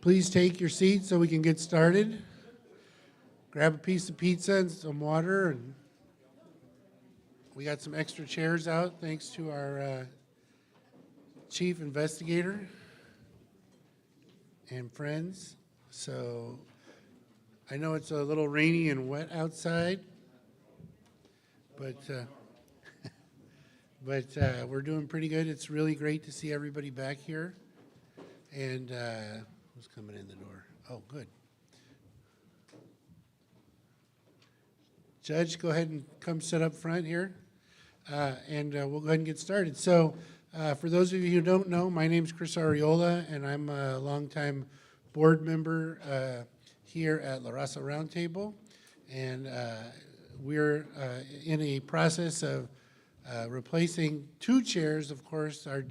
Please take your seat so we can get started. Grab a piece of pizza and some water, and we got some extra chairs out thanks to our chief investigator and friends. So I know it's a little rainy and wet outside, but we're doing pretty good. It's really great to see everybody back here. And who's coming in the door? Oh, good. Judge, go ahead and come sit up front here, and we'll go ahead and get started. So for those of you who don't know, my name's Chris Ariola, and I'm a longtime board member here at La Raza Roundtable. And we're in a process of replacing two chairs, of course, our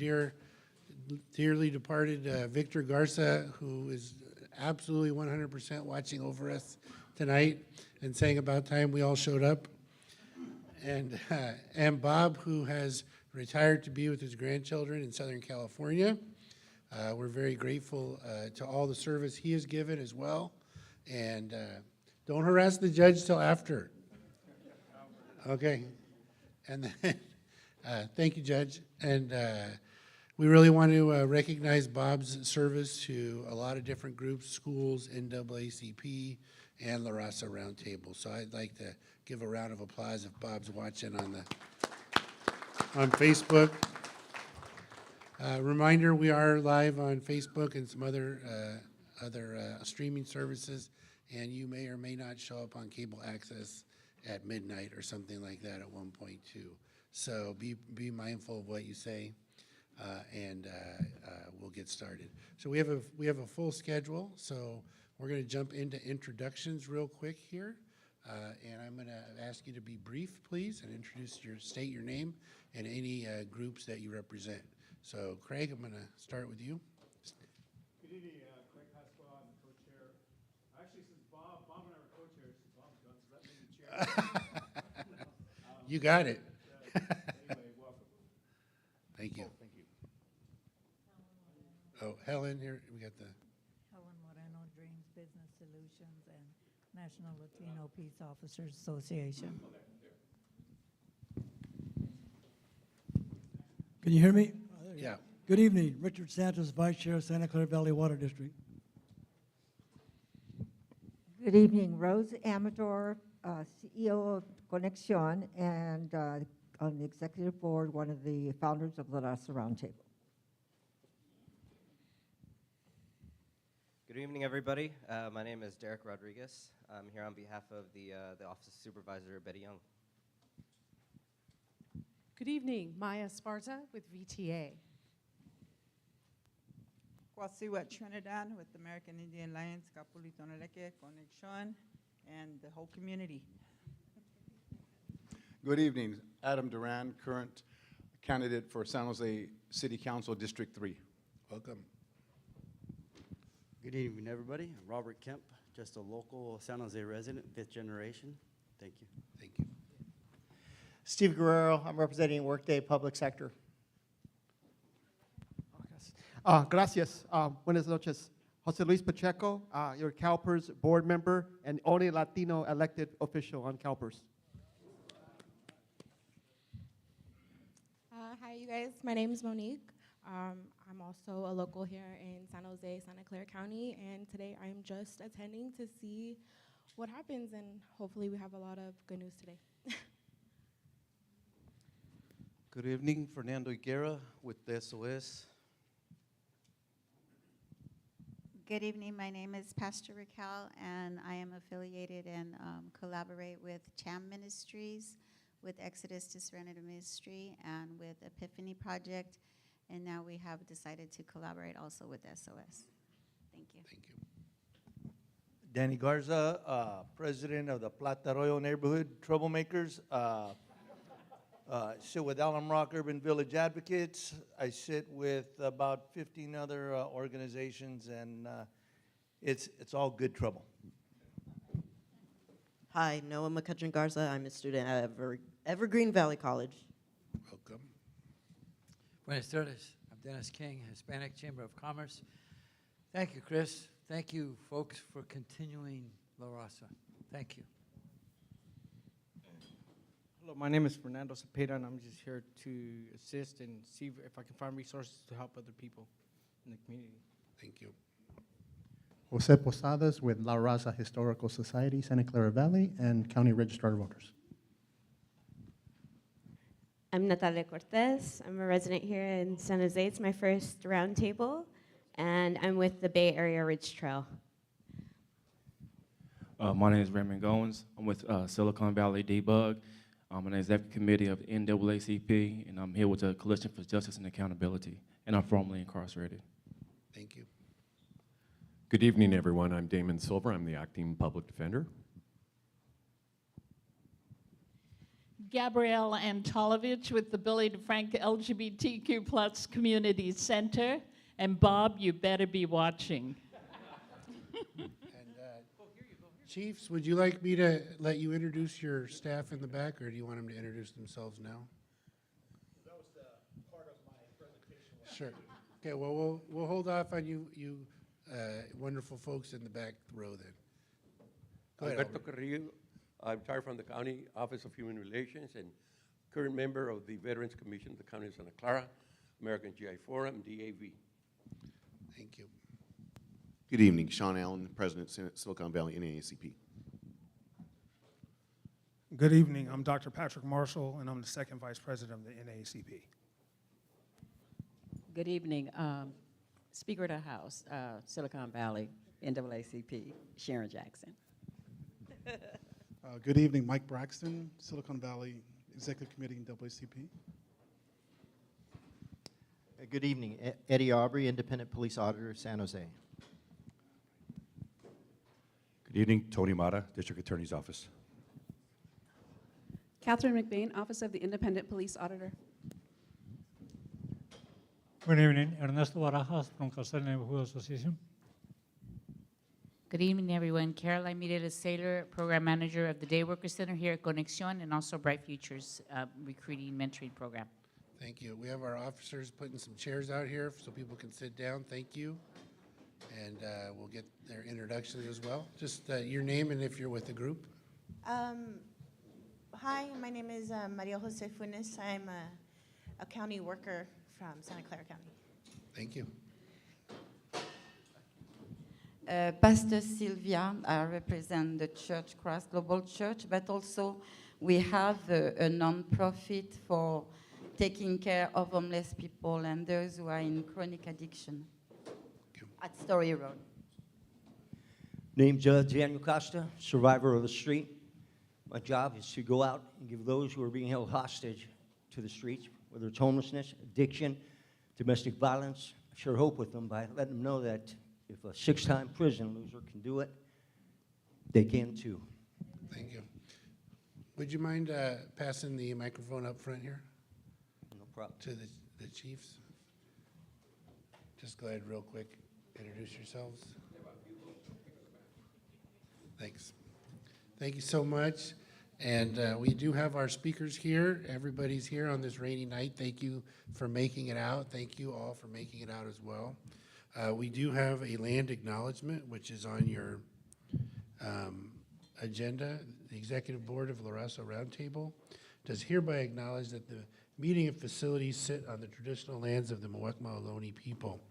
dearly departed Victor Garza, who is absolutely 100% watching over us tonight and saying about time we all showed up. And Bob, who has retired to be with his grandchildren in Southern California. We're very grateful to all the service he has given as well. And don't harass the judge till after. Okay. And then, thank you, Judge. And we really want to recognize Bob's service to a lot of different groups, schools, NAACP, and La Raza Roundtable. So I'd like to give a round of applause if Bob's watching on Facebook. Reminder, we are live on Facebook and some other streaming services, and you may or may not show up on cable access at midnight or something like that at 1.2. So be mindful of what you say, and we'll get started. So we have a full schedule, so we're going to jump into introductions real quick here, and I'm going to ask you to be brief, please, and state your name and any groups that you represent. So Craig, I'm going to start with you. Good evening, Craig Pasquale, I'm the co-chair. Actually, since Bob and I were co-chairs, Bob's gone, so that made me chair. You got it. Anyway, welcome. Thank you. Oh, thank you. Oh, Helen, here we got the. Helen Moreno, Dreams Business Solutions and National Latino Peace Officers Association. Can you hear me? Yeah. Good evening. Richard Santos, Vice Chair, Santa Clara Valley Water District. Good evening, Rose Amador, CEO of Conexión, and on the executive board, one of the founders of the Raza Roundtable. Good evening, everybody. My name is Derek Rodriguez. I'm here on behalf of the Office of Supervisor Betty Young. Good evening, Maya Esparza with VTA. Kwasiwat Trinidad with the American Indian Alliance, Kapulitoneleke, Conexión, and the whole community. Good evening. Adam Duran, current candidate for San Jose City Council District 3. Welcome. Good evening, everybody. I'm Robert Kemp, just a local San Jose resident, 5th generation. Thank you. Thank you. Steve Guerrero, I'm representing Workday Public Sector. Gracias. Buenas noches. Jose Luis Pacheco, your CalPERS board member and only Latino elected official on CalPERS. Hi, you guys. My name is Monique. I'm also a local here in San Jose, Santa Clara County, and today I'm just attending to see what happens, and hopefully we have a lot of good news today. Good evening, Fernando Higuera with the SOS. Good evening, my name is Pastor Raquel, and I am affiliated and collaborate with CHAM Ministries, with Exodus to Serenity Ministry, and with Epiphany Project, and now we have decided to collaborate also with SOS. Thank you. Thank you. Danny Garza, president of the Plata Arroyo Neighborhood Troublemakers. I sit with Alum Rock Urban Village Advocates. I sit with about 15 other organizations, and it's all good trouble. Hi, Noah McCutcheon Garza. I'm a student at Evergreen Valley College. Welcome. Buenas tardes. I'm Dennis King, Hispanic Chamber of Commerce. Thank you, Chris. Thank you, folks, for continuing La Raza. Thank you. Hello, my name is Fernando Cepeda, and I'm just here to assist and see if I can find resources to help other people in the community. Thank you. Jose Posadas with La Raza Historical Society, Santa Clara Valley, and County Registrar of Voters. I'm Natalia Cortez. I'm a resident here in San Jose. It's my first roundtable, and I'm with the Bay Area Ridge Trail. My name is Raymond Goins. I'm with Silicon Valley Debug. I'm on the executive committee of NAACP, and I'm here with the Coalition for Justice and Accountability, and I'm formerly incarcerated. Thank you. Good evening, everyone. I'm Damon Silver. I'm the acting public defender. Gabrielle Antolovich with the Billy DeFrank LGBTQ+ Community Center. And Bob, you better be watching. Chiefs, would you like me to let you introduce your staff in the back, or do you want them to introduce themselves now? That was the part of my presentation. Sure. Okay, well, we'll hold off on you wonderful folks in the back row then. Go ahead, Alberto Albert. Carrillo. I'm retired from the County Office of Human Relations and current member of the Veterans Commission of the County of Santa Clara, American GI Forum, DAV. Thank you. Good evening, Sean Allen, President, Silicon Valley NAACP. Good evening. I'm Dr. Patrick Marshall, and I'm the second vice president of the NAACP. Good evening. Speaker of the House, Silicon Valley, NAACP, Sharon Jackson. Good evening, Mike Braxton, Silicon Valley Executive Committee in NAACP. Good evening, Eddie Aubrey, Independent Police Auditor, San Jose. Good evening, Tony Mata, District Attorney's Office. Catherine McBain, Office of the Independent Police Auditor. Good evening, Ernesto Barajas from Calzada Neighborhood Association. Good evening, everyone. Caroline Mireles Saylor, Program Manager of the Day Worker Center here at Conexión, and also Bright Futures Recruiting Mentoring Program. Thank you. We have our officers putting some chairs out here so people can sit down. Thank you. And we'll get their introductions as well. Just your name and if you're with the group. Hi, my name is Maria Jose Funes. I'm a county worker from Santa Clara County. Thank you. Pastor Sylvia, I represent the Church, Christ Global Church, but also we have a non-profit for taking care of homeless people and those who are in chronic addiction at Story Road. Name's Daniel Costa, survivor of the street. My job is to go out and give those who are being held hostage to the streets, whether it's homelessness, addiction, domestic violence, share hope with them by letting them know that if a 6-time prison loser can do it, they can too. Thank you. Would you mind passing the microphone up front here? No problem. To the chiefs. Just go ahead real quick. Introduce yourselves. Thanks. Thank you so much. And we do have our speakers here. Everybody's here on this rainy night. Thank you for making it out. Thank you all for making it out as well. We do have a land acknowledgement, which is on your agenda. The Executive Board of La Raza Roundtable does hereby acknowledge that the meeting and facilities sit on the traditional lands of the Muwekma Ohlone people.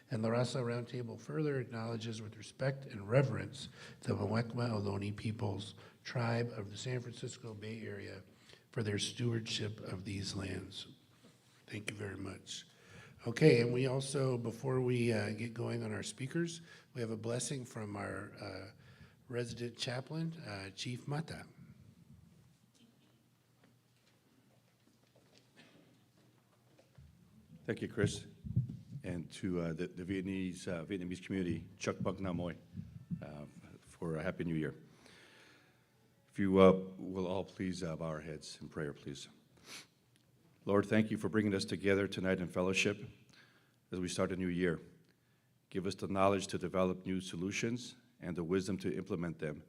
And La Raza Roundtable further acknowledges with respect and reverence the Muwekma Ohlone people's tribe of the San Francisco Bay Area for their stewardship of these lands. Thank you very much. Okay, and we also, before we get going on our speakers, we have a blessing from our resident chaplain, Chief Mata. Thank you, Chris. And to the Vietnamese community, Chuck Buk Nam Moi, for a Happy New Year. If you will all please bow our heads in prayer, please. Lord, thank you for bringing us together tonight in fellowship as we start a new year. Give us the knowledge to develop new solutions and the wisdom to implement them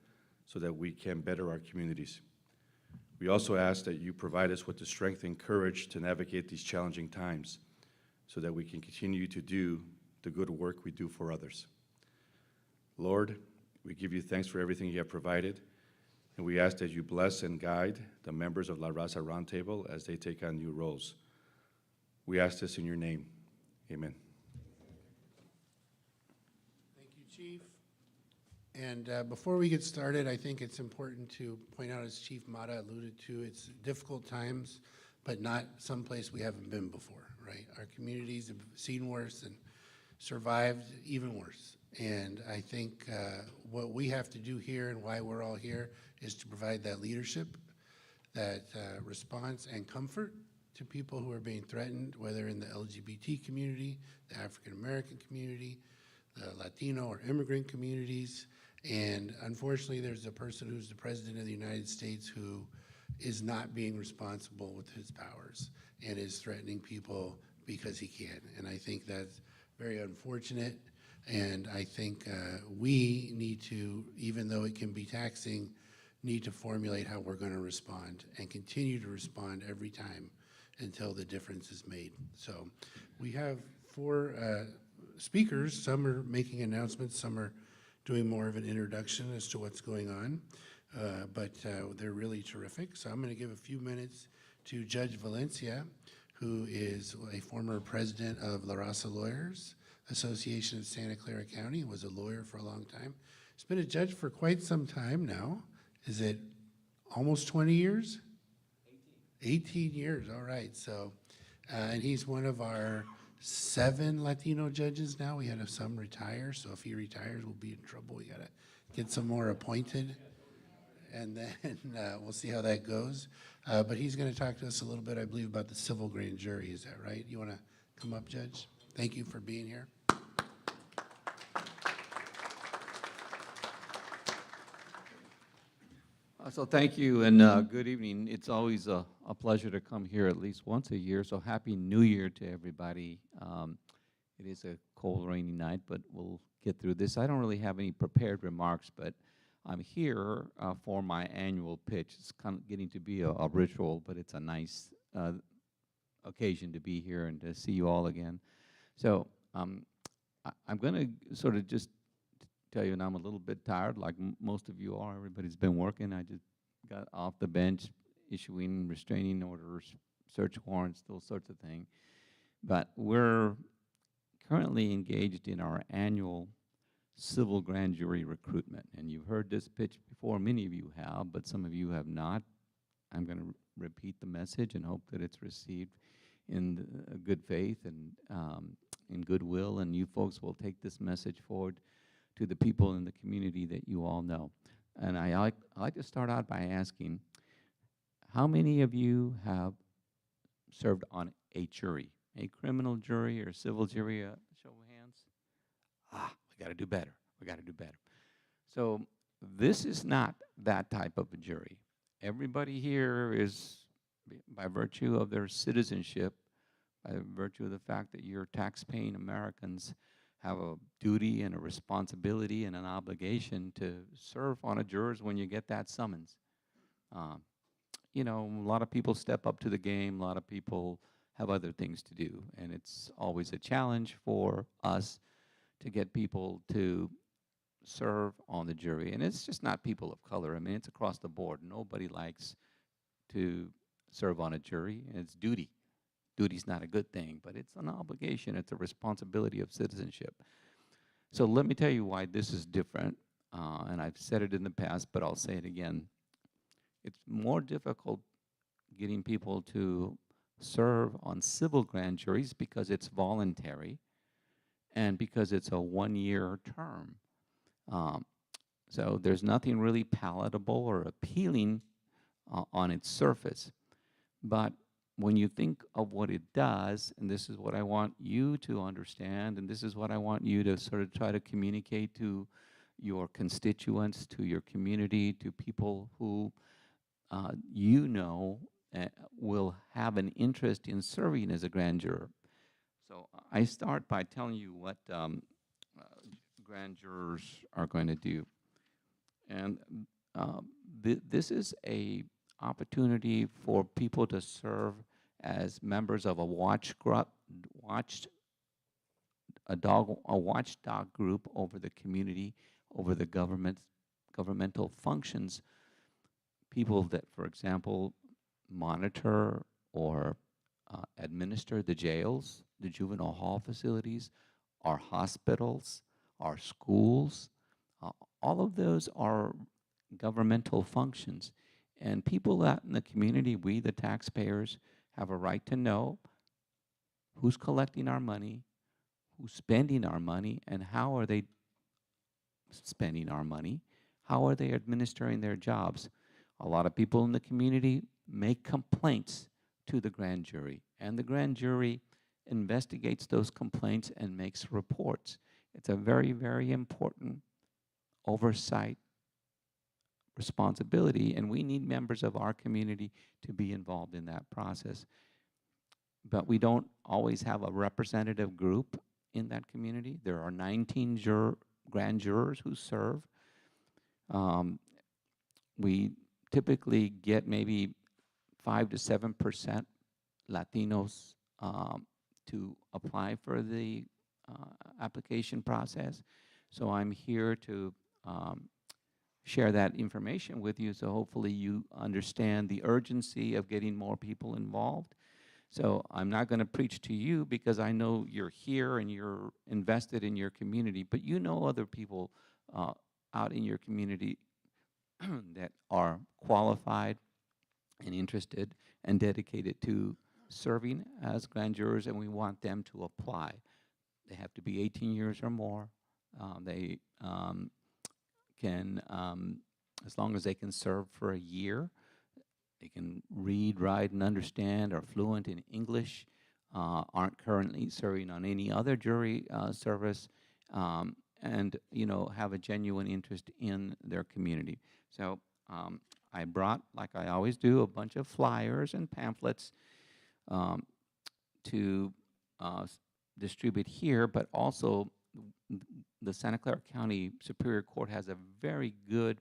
so that we can better our communities. We also ask that you provide us with the strength and courage to navigate these challenging times so that we can continue to do the good work we do for others. Lord, we give you thanks for everything you have provided, and we ask that you bless and guide the members of La Raza Roundtable as they take on new roles. We ask this in your name. Amen. Thank you, Chief. And before we get started, I think it's important to point out, as Chief Mata alluded to, it's difficult times, but not someplace we haven't been before, right? Our communities have seen worse and survived even worse. And I think what we have to do here and why we're all here is to provide that leadership, that response and comfort to people who are being threatened, whether in the LGBT community, the African American community, the Latino or immigrant communities. And unfortunately, there's a person who's the President of the United States who is not being responsible with his powers and is threatening people because he can. And I think that's very unfortunate. And I think we need to, even though it can be taxing, need to formulate how we're going to respond and continue to respond every time until the difference is made. So we have 4 speakers. Some are making announcements, some are doing more of an introduction as to what's going on, but they're really terrific. So I'm going to give a few minutes to Judge Valencia, who is a former president of La Raza Lawyers Association of Santa Clara County, was a lawyer for a long time. He's been a judge for quite some time now. Is it almost 20 years? 18 years, all right. So, and he's one of our 7 Latino judges now. We had some retire, so if he retires, we'll be in trouble. We gotta get some more appointed, and then we'll see how that goes. But he's gonna talk to us a little bit, I believe, about the civil grand jury. Is that right? You wanna come up, Judge? Thank you for being here. So thank you, and good evening. It's always a pleasure to come here at least once a year, so Happy New Year to everybody. It is a cold, rainy night, but we'll get through this. I don't really have any prepared remarks, but I'm here for my annual pitch. It's kind of getting to be a ritual, but it's a nice occasion to be here and to see you all again. So I'm going to sort of just tell you, and I'm a little bit tired, like most of you are. Everybody's been working. I just got off the bench issuing restraining orders, search warrants, those sorts of things. But we're currently engaged in our annual civil grand jury recruitment. And you've heard this pitch before. Many of you have, but some of you have not. I'm going to repeat the message and hope that it's received in good faith and in goodwill, and you folks will take this message forward to the people in the community that you all know. And I like to start out by asking, how many of you have served on a jury, a criminal jury or a civil jury? Show of hands. We got to do better. We got to do better. So this is not that type of a jury. Everybody here is, by virtue of their citizenship, by virtue of the fact that you're tax-paying Americans, have a duty and a responsibility and an obligation to serve on a jurors when you get that summons. You know, a lot of people step up to the game, a lot of people have other things to do, and it's always a challenge for us to get people to serve on the jury. And it's just not people of color. I mean, it's across the board. Nobody likes to serve on a jury, and it's duty. Duty's not a good thing, but it's an obligation. It's a responsibility of citizenship. So let me tell you why this is different, and I've said it in the past, but I'll say it again. It's more difficult getting people to serve on civil grand juries because it's voluntary and because it's a one-year term. So there's nothing really palatable or appealing on its surface. But when you think of what it does, and this is what I want you to understand, and this is what I want you to sort of try to communicate to your constituents, to your community, to people who you know will have an interest in serving as a grand juror. So I start by telling you what grand jurors are going to do. And this is a opportunity for people to serve as members of a watchdog group over the community, over the governmental functions, people that, for example, monitor or administer the jails, the juvenile hall facilities, our hospitals, our schools. All of those are governmental functions. And people out in the community, we, the taxpayers, have a right to know who's collecting our money, who's spending our money, and how are they spending our money, how are they administering their jobs. A lot of people in the community make complaints to the grand jury, and the grand jury investigates those complaints and makes reports. It's a very, very important oversight responsibility, and we need members of our community to be involved in that process. But we don't always have a representative group in that community. There are 19 grand jurors who serve. We typically get maybe 5 to 7% Latinos to apply for the application process. So I'm here to share that information with you, so hopefully you understand the urgency of getting more people involved. So I'm not going to preach to you because I know you're here and you're invested in your community, but you know other people out in your community that are qualified and interested and dedicated to serving as grand jurors, and we want them to apply. They have to be 18 years or more. They can, as long as they can serve for a year, they can read, write, and understand, are fluent in English, aren't currently serving on any other jury service, and have a genuine interest in their community. So I brought, like I always do, a bunch of flyers and pamphlets to distribute here, but also the Santa Clara County Superior Court has a very good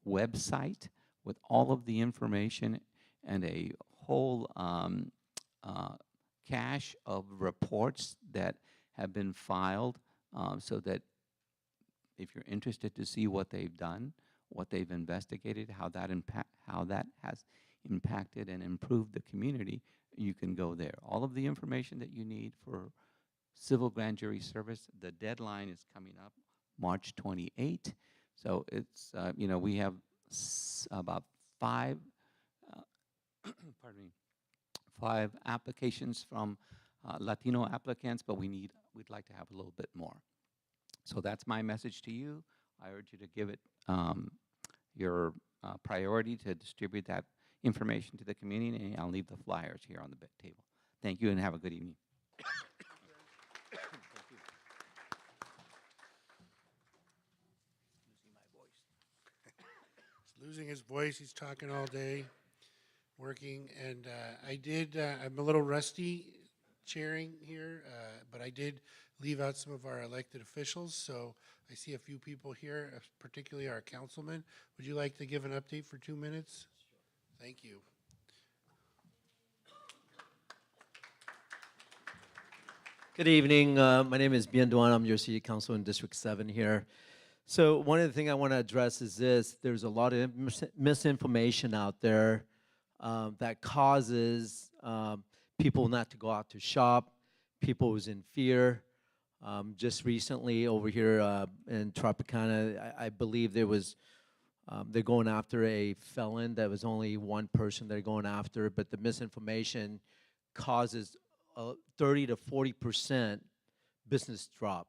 website with all of the information and a whole cache of reports that have been filed, so that if you're interested to see what they've done, what they've investigated, how that has impacted and improved the community, you can go there. All of the information that you need for civil grand jury service, the deadline is coming up March 28. So it's, we have about five applications from Latino applicants, but we'd like to have a little bit more. So that's my message to you. I urge you to give it your priority to distribute that information to the community, and I'll leave the flyers here on the table. Thank you and have a good evening. He's losing his voice. He's talking all day, working, and I'm a little rusty chairing here, but I did leave out some of our elected officials, so I see a few people here, particularly our councilman. Would you like to give an update for 2 minutes? Sure. Thank you. Good evening. My name is Bien Duan. I'm your city council in District 7 here. So one of the things I want to address is this. There's a lot of misinformation out there that causes people not to go out to shop, people who's in fear. Just recently over here in Tropicana, I believe there was, they're going after a felon. That was only one person they're going after, but the misinformation causes 30 to 40% business drop,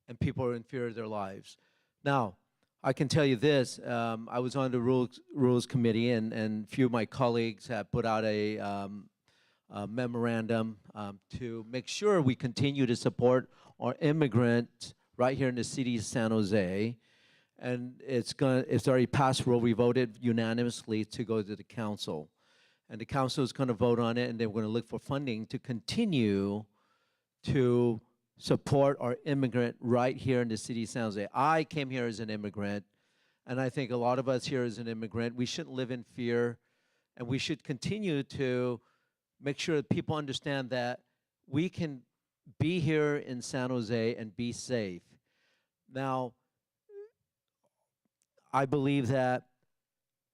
and people are in fear of their lives. Now, I can tell you this, I was on the Rules Committee, and a few of my colleagues have put out a memorandum to make sure we continue to support our immigrants right here in the city of San Jose. And it's already passed. We voted unanimously to go to the council. And the council is going to vote on it, and then we're going to look for funding to continue to support our immigrant right here in the city of San Jose. I came here as an immigrant, and I think a lot of us here as an immigrant, we shouldn't live in fear And we should continue to make sure that people understand that we can be here in San Jose and be safe. Now, I believe that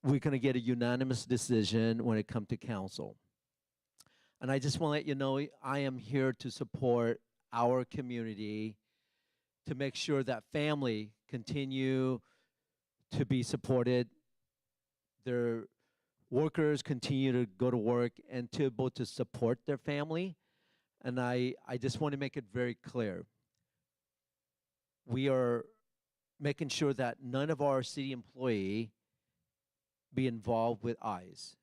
we're going to get a unanimous decision when it comes to council. And I just want to let you know, I am here to support our community, to make sure that family continue to be supported, their workers continue to go to work and to able to support their family. And I just want to make it very clear. We are making sure that none of our city employee be involved with ICE.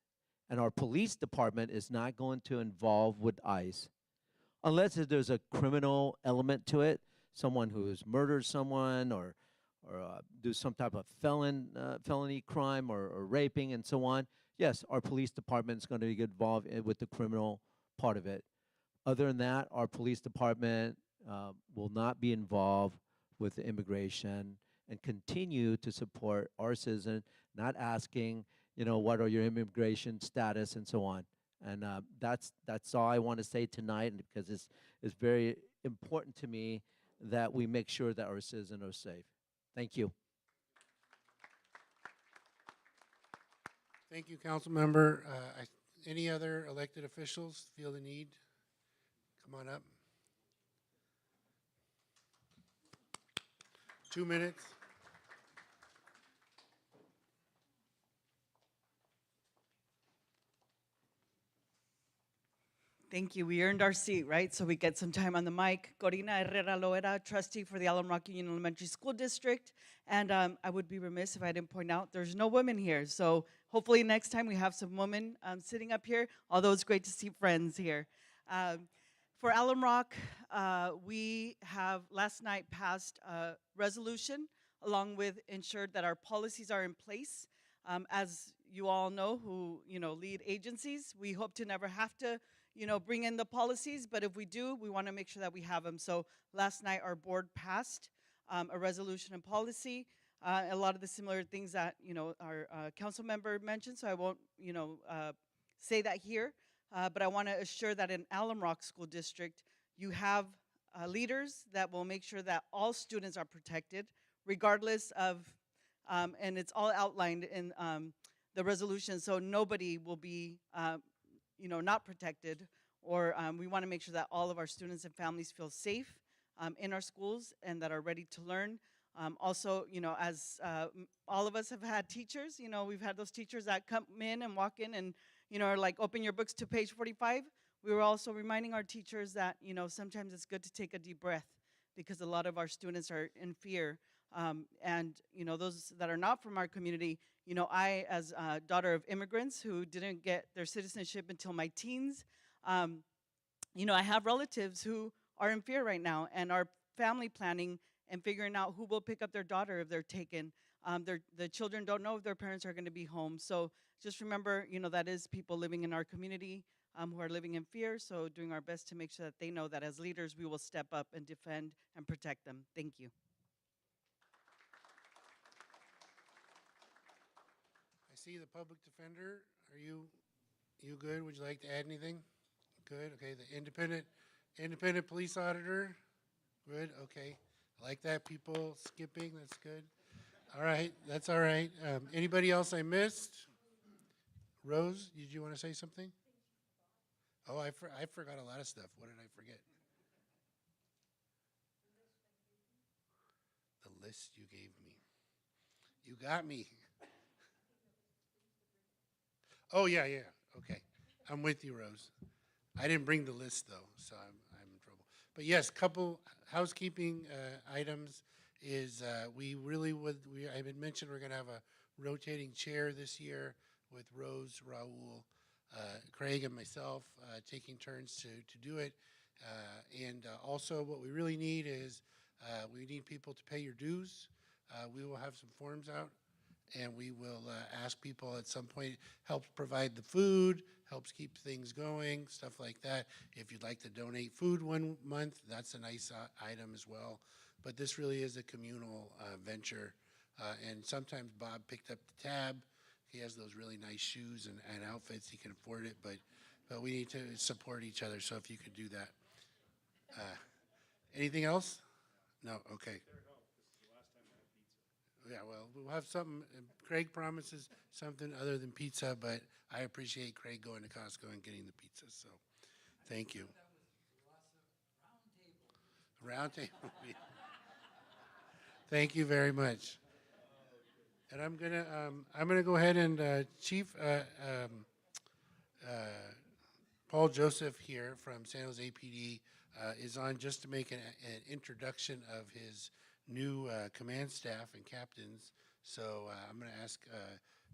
And our police department is not going to involve with ICE unless there's a criminal element to it, someone who has murdered someone or do some type of felony crime or raping and so on. Yes, our police department is going to be involved with the criminal part of it. Other than that, our police department will not be involved with the immigration and continue to support our citizen, not asking, what are your immigration status and so on. And that's all I want to say tonight, because it's very important to me that we make sure that our citizens are safe. Thank you. Thank you, council member. Any other elected officials feel the need? Come on up. 2 minutes. Thank you. We earned our seat, right? So we get some time on the mic. Corina Herrera Loera, trustee for the Alum Rock Union Elementary School District. And I would be remiss if I didn't point out there's no women here. So hopefully next time we have some women sitting up here, although it's great to see friends here. For Alum Rock, we have last night passed a resolution along with ensured that our policies are in place. As you all know who lead agencies, we hope to never have to bring in the policies, but if we do, we want to make sure that we have them. So last night our board passed a resolution and policy, a lot of the similar things that our council member mentioned, so I won't say that here, but I want to assure that in Alum Rock School District, you have leaders that will make sure that all students are protected, regardless of, and it's all outlined in the resolution, so nobody will be not protected, or we want to make sure that all of our students and families feel safe in our schools and that are ready to learn. Also, as all of us have had teachers, we've had those teachers that come in and walk in and, are like, open your books to page 45. We were also reminding our teachers that, sometimes it's good to take a deep breath because a lot of our students are in fear. And, those that are not from our community, I, as a daughter of immigrants who didn't get their citizenship until my teens, I have relatives who are in fear right now and are family planning and figuring out who will pick up their daughter if they're taken. The children don't know if their parents are going to be home. So just remember, that is people living in our community who are living in fear. So doing our best to make sure that they know that as leaders, we will step up and defend and protect them. Thank you. I see the public defender. Are you good? Would you like to add anything? Good. Okay. The independent police auditor. Good. Okay. I like that. People skipping. That's good. All right. That's all right. Anybody else I missed? Rose, did you want to say something? Oh, I forgot a lot of stuff. What did I forget? The list you gave me. You got me. Oh, yeah. Okay. I'm with you, Rose. I didn't bring the list, though, so I'm in trouble. But yes, couple housekeeping items is I had mentioned we're going to have a rotating chair this year with Rose, Raul, Craig, and myself taking turns to do it. And also what we really need is we need people to pay your dues. We will have some forms out. And we will ask people at some point, helps provide the food, helps keep things going, stuff like that. If you'd like to donate food one month, that's a nice item as well. But this really is a communal venture. And sometimes Bob picked up the tab he has those really nice shoes and outfits. He can afford it, but we need to support each other. So if you could do that. Anything else? No. Okay. Yeah. Well, we'll have something. Craig promises something other than pizza, but I appreciate Craig going to Costco and getting the pizza. So, thank you. Roundtable. Thank you very much. And I'm gonna go ahead and Chief Paul Joseph here from San Jose PD is on just to make an introduction of his new command staff and captains. So I'm going to ask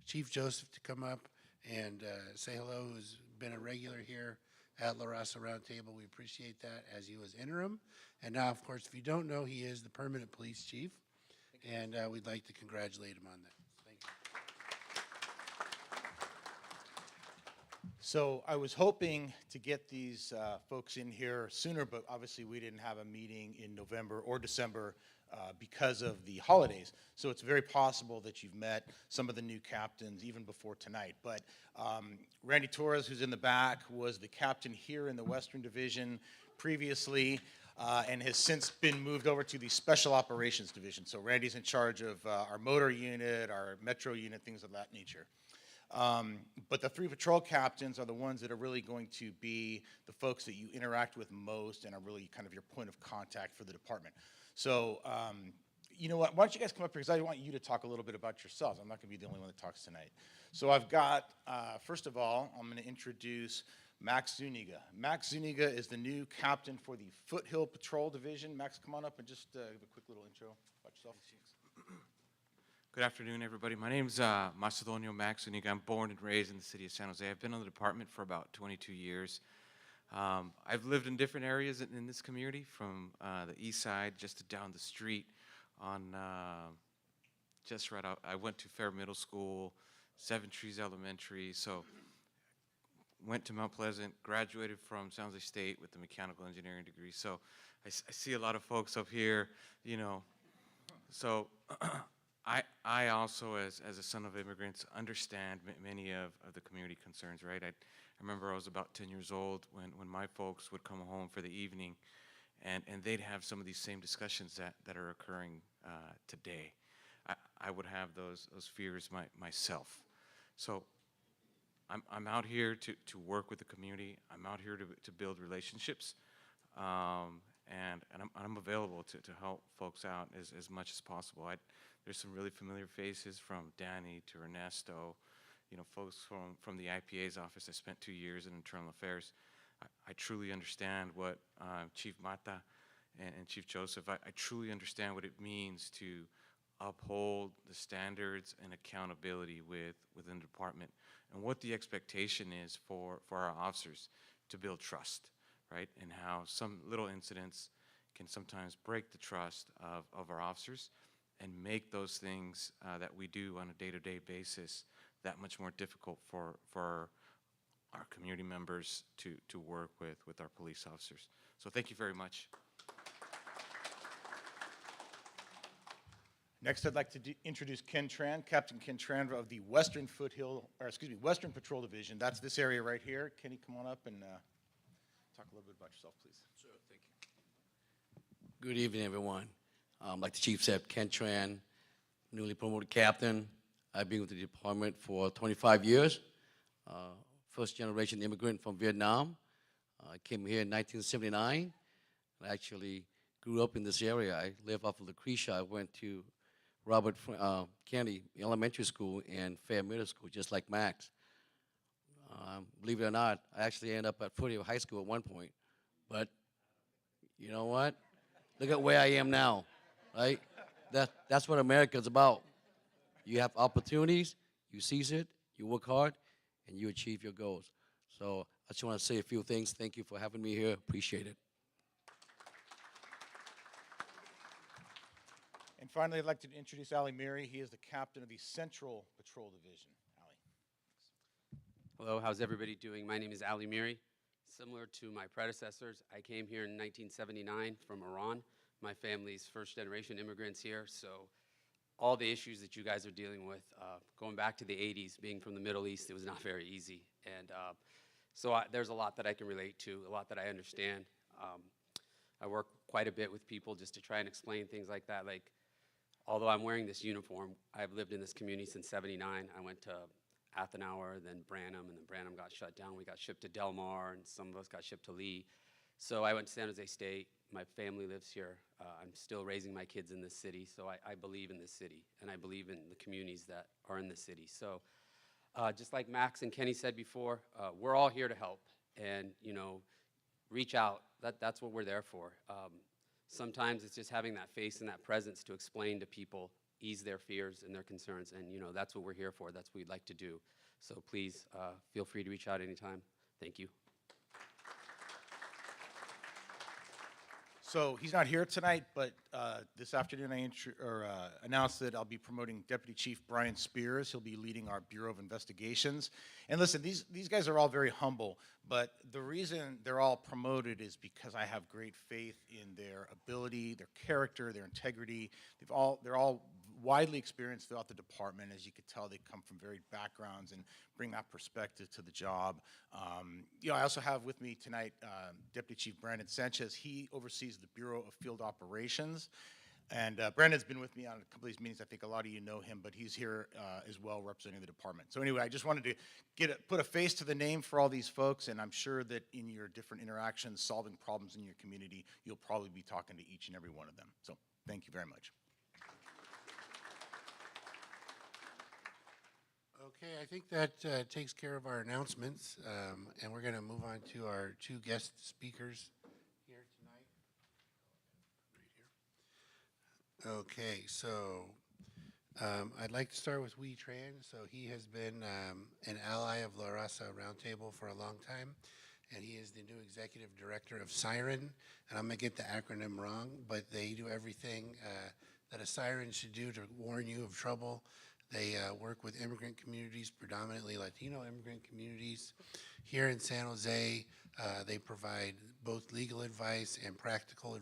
Chief Joseph to come up and say hello, who's been a regular here at La Raza Roundtable. We appreciate that, as he was interim. And now, of course, if you don't know, he is the permanent police chief, and we'd like to congratulate him on that. Thank you. So I was hoping to get these folks in here sooner, but obviously we didn't have a meeting in November or December because of the holidays. So it's very possible that you've met some of the new captains even before tonight. But Randy Torres, who's in the back, was the captain here in the Western Division previously and has since been moved over to the Special Operations Division. So Randy's in charge of our motor unit, our metro unit, things of that nature. But the 3 patrol captains are the ones that are really going to be the folks that you interact with most and are really kind of your point of contact for the department. So, you know what, why don't you guys come up here, because I want you to talk a little bit about yourselves. I'm not going to be the only one that talks tonight. So I've got, first of all, I'm going to introduce Max Zuniga. Max Zuniga is the new captain for the Foothill Patrol Division. Max, come on up and just give a quick little intro about yourself. Good afternoon, everybody. My name's Macedonio Max Zuniga. I'm born and raised in the city of San Jose. I've been on the department for about 22 years. I've lived in different areas in this community, from the east side just down the street on just right out. I went to Fair Middle School, Seven Trees Elementary, so went to Mount Pleasant, graduated from San Jose State with a mechanical engineering degree. So I see a lot of folks up here, you know. So I also, as a son of immigrants, understand many of the community concerns, right? I remember I was about 10 years old when my folks would come home for the evening, and they'd have some of these same discussions that are occurring today. I would have those fears myself. So I'm out here to work with the community. I'm out here to build relationships, and I'm available to help folks out as much as possible. There's some really familiar faces, from Danny to Ernesto, you know, folks from the IPA's office. I spent 2 years in internal affairs. I truly understand what Chief Mata and Chief Joseph, I truly understand what it means to uphold the standards and accountability within the department, and what the expectation is for our officers to build trust, right? And how some little incidents can sometimes break the trust of our officers and make those things that we do on a day-to-day basis that much more difficult for our community members to work with our police officers. So thank you very much. Next, I'd like to introduce Ken Tran, Captain Ken Tran of the Western Western Patrol Division. That's this area right here. Kenny, come on up and talk a little bit about yourself, please. Sure, thank you. Good evening, everyone. Like the chief said, Ken Tran, newly promoted captain. I've been with the department for 25 years. First generation immigrant from Vietnam. I came here in 1979. I actually grew up in this area. I live off of Lucretia. I went to Robert Kennedy Elementary School and Fair Middle School, just like Max. Believe it or not, I actually ended up at Foothill High School at one point. But you know what? Look at where I am now, right? That's what America's about. You have opportunities, you seize it, you work hard, and you achieve your goals. So I just want to say a few things. Thank you for having me here. Appreciate it. And finally, I'd like to introduce Ali Miri. He is the captain of the Central Patrol Division. Ali. Hello, how's everybody doing? My name is Ali Miri. Similar to my predecessors, I came here in 1979 from Iran. My family's first generation immigrants here, so all the issues that you guys are dealing with. Going back to the 80s, being from the Middle East, it was not very easy. And so there's a lot that I can relate to, a lot that I understand. I work quite a bit with people just to try and explain things like that. Like, although I'm wearing this uniform, I've lived in this community since '79. I went to Athenauer, then Branham, and then Branham got shut down. We got shipped to Del Mar, and some of us got shipped to Lee. So I went to San Jose State. My family lives here. I'm still raising my kids in this city, so I believe in this city, and I believe in the communities that are in the city. So just like Max and Kenny said before, we're all here to help, and reach out. That's what we're there for. Sometimes it's just having that face and that presence to explain to people, ease their fears and their concerns, and that's what we're here for. That's what we'd like to do. So please feel free to reach out anytime. Thank you. So he's not here tonight, but this afternoon I announced that I'll be promoting Deputy Chief Brian Spears. He'll be leading our Bureau of Investigations. And listen, these guys are all very humble, but the reason they're all promoted is because I have great faith in their ability, their character, their integrity. They're all widely experienced throughout the department. As you could tell, they come from varied backgrounds and bring that perspective to the job. I also have with me tonight Deputy Chief Brandon Sanchez. He oversees the Bureau of Field Operations. And Brandon's been with me on a couple of these meetings. I think a lot of you know him, but he's here as well representing the department. So anyway, I just wanted to put a face to the name for all these folks, and I'm sure that in your different interactions, solving problems in your community, you'll probably be talking to each and every one of them. So thank you very much. Okay, I think that takes care of our announcements, and we're going to move on to our two guest speakers here tonight. Right here. Okay, so I'd like to start with Wee Tran. So he has been an ally of La Raza Roundtable for a long time, and he is the new executive director of Siren. And I'm going to get the acronym wrong, but they do everything that a siren should do to warn you of trouble. They work with immigrant communities, predominantly Latino immigrant communities. Here in San Jose, they provide both legal advice and practical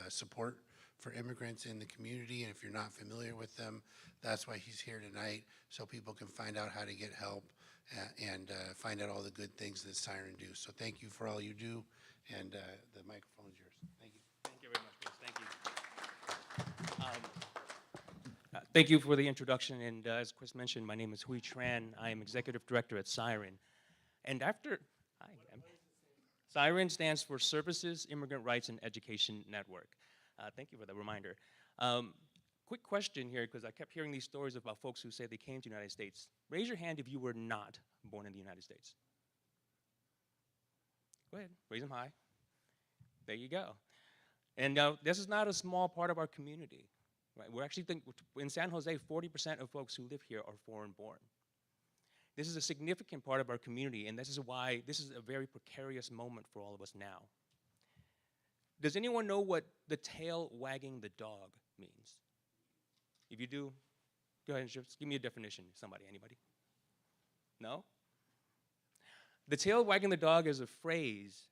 support for immigrants in the community. And if you're not familiar with them, that's why he's here tonight, so people can find out how to get help and find out all the good things that Siren do. So thank you for all you do, and the microphone is yours. Thank you. Thank you very much, Chris. Thank you. Thank you for the introduction, and as Chris mentioned, my name is Hui Tran. I am Executive Director at Siren. And Siren stands for Services, Immigrant Rights, and Education Network. Thank you for the reminder. Quick question here, because I kept hearing these stories about folks who say they came to the United States. Raise your hand if you were not born in the United States. Go ahead, raise them high. There you go. And this is not a small part of our community. Right? We're actually in San Jose, 40% of folks who live here are foreign born. This is a significant part of our community, and this is why this is a very precarious moment for all of us now. Does anyone know what the tail wagging the dog means? If you do, go ahead and just give me a definition. Somebody, anybody? No? The tail wagging the dog is a phrase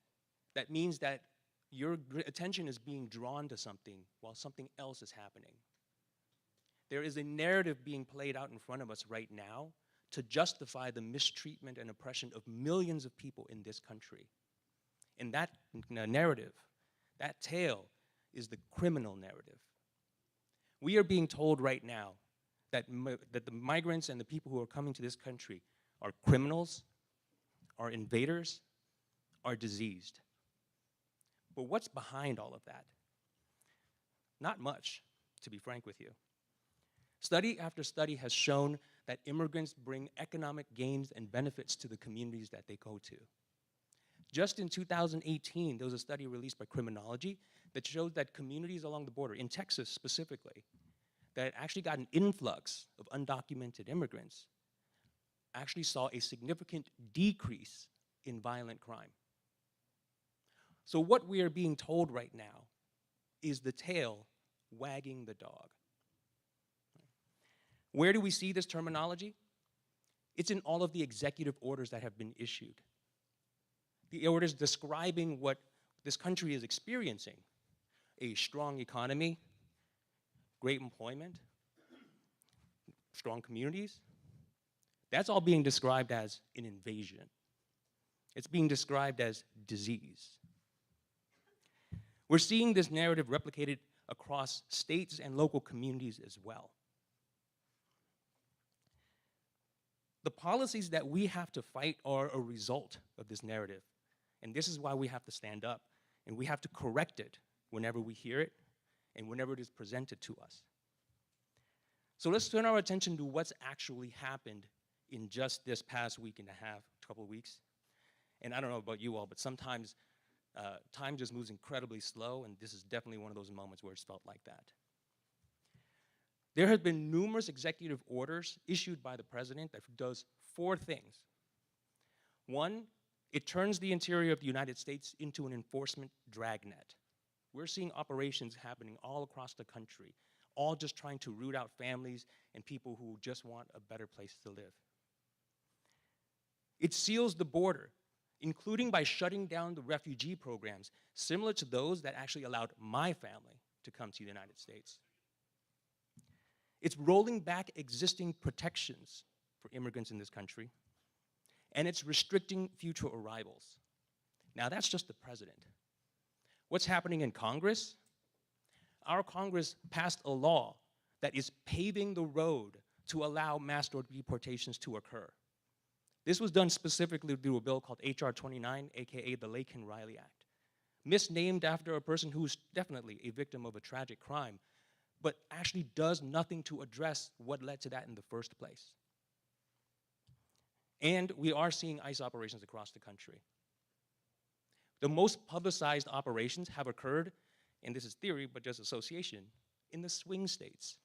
that means that your attention is being drawn to something while something else is happening. There is a narrative being played out in front of us right now to justify the mistreatment and oppression of millions of people in this country. And that narrative, that tale, is the criminal narrative. We are being told right now that the migrants and the people who are coming to this country are criminals, are invaders, are diseased. But what's behind all of that? Not much, to be frank with you. Study after study has shown that immigrants bring economic gains and benefits to the communities that they go to. Just in 2018, there was a study released by Criminology that showed that communities along the border, in Texas specifically, that actually got an influx of undocumented immigrants, actually saw a significant decrease in violent crime. So what we are being told right now is the tail wagging the dog. Where do we see this terminology? It's in all of the executive orders that have been issued. The orders describing what this country is experiencing: a strong economy, great employment, strong communities, that's all being described as an invasion. It's being described as disease. We're seeing this narrative replicated across states and local communities as well. The policies that we have to fight are a result of this narrative. And this is why we have to stand up and we have to correct it whenever we hear it and whenever it is presented to us. So let's turn our attention to what's actually happened in just this past week and a half, couple of weeks. And I don't know about you all, but sometimes time just moves incredibly slow, and this is definitely one of those moments where it's felt like that. There have been numerous executive orders issued by the president that does 4 things. 1, it turns the interior of the United States into an enforcement dragnet. We're seeing operations happening all across the country, all just trying to root out families and people who just want a better place to live. It seals the border, including by shutting down the refugee programs, similar to those that actually allowed my family to come to the United States. It's rolling back existing protections for immigrants in this country, and it's restricting future arrivals. Now, that's just the president. What's happening in Congress? Our Congress passed a law that is paving the road to allow mass deportations to occur. This was done specifically through a bill called H.R. 29, aka the Laken-Riley Act, misnamed after a person who's definitely a victim of a tragic crime, but actually does nothing to address what led to that in the first place. And we are seeing ICE operations across the country. The most publicized operations have occurred, and this is theory, but just association, in the swing states.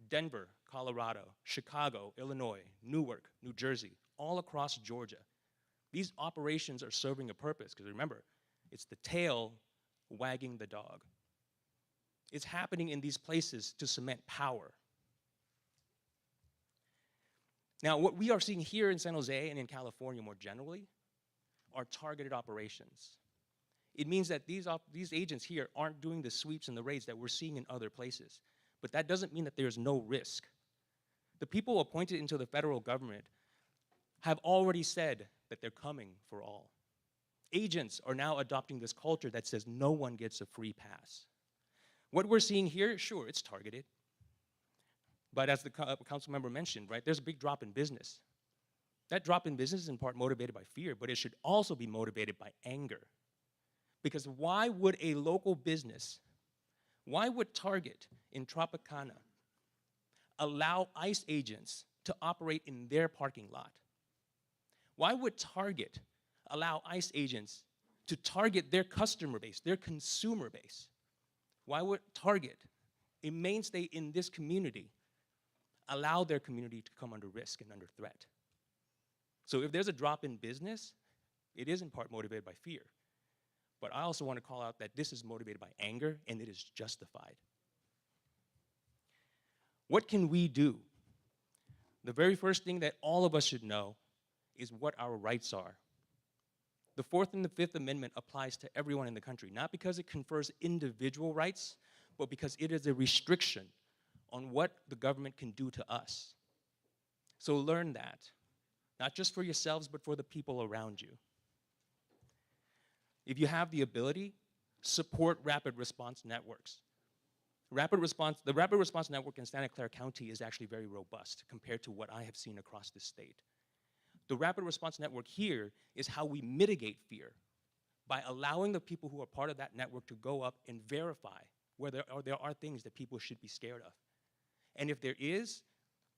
Denver, Colorado, Chicago, Illinois, Newark, New Jersey, all across Georgia. These operations are serving a purpose, because remember, it's the tail wagging the dog. It's happening in these places to cement power. Now, what we are seeing here in San Jose and in California more generally are targeted operations. It means that these agents here aren't doing the sweeps and the raids that we're seeing in other places. But that doesn't mean that there's no risk. The people appointed into the federal government have already said that they're coming for all. Agents are now adopting this culture that says no one gets a free pass. What we're seeing here, sure, it's targeted. But as the council member mentioned, right, there's a big drop in business. That drop in business is in part motivated by fear, but it should also be motivated by anger. Because why would a local business, why would Target in Tropicana allow ICE agents to operate in their parking lot? Why would Target allow ICE agents to target their customer base, their consumer base? Why would Target, a mainstay in this community, allow their community to come under risk and under threat? So if there's a drop in business, it is in part motivated by fear. But I also want to call out that this is motivated by anger, and it is justified. What can we do? The very first thing that all of us should know is what our rights are. The Fourth and the Fifth Amendment applies to everyone in the country, not because it confers individual rights, but because it is a restriction on what the government can do to us. So learn that, not just for yourselves, but for the people around you. If you have the ability, support rapid response networks. The rapid response network in Santa Clara County is actually very robust compared to what I have seen across the state. The rapid response network here is how we mitigate fear by allowing the people who are part of that network to go up and verify whether there are things that people should be scared of. And if there is,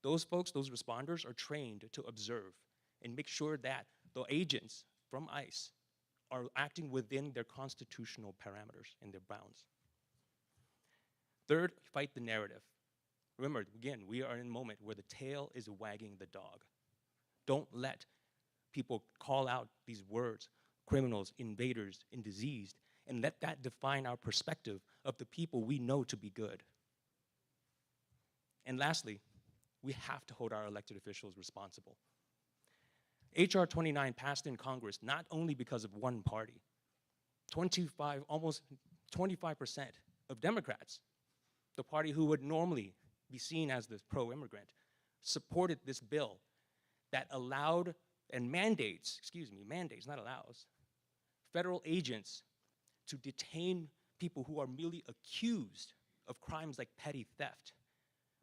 those folks, those responders are trained to observe and make sure that the agents from ICE are acting within their constitutional parameters and their bounds. Third, fight the narrative. Remember, again, we are in a moment where the tail is wagging the dog. Don't let people call out these words, criminals, invaders, and diseased, and let that define our perspective of the people we know to be good. And lastly, we have to hold our elected officials responsible. H.R. 29 passed in Congress not only because of one party. Almost 25% of Democrats, the party who would normally be seen as the pro-immigrant, supported this bill that allowed and mandates, not allows, federal agents to detain people who are merely accused of crimes like petty theft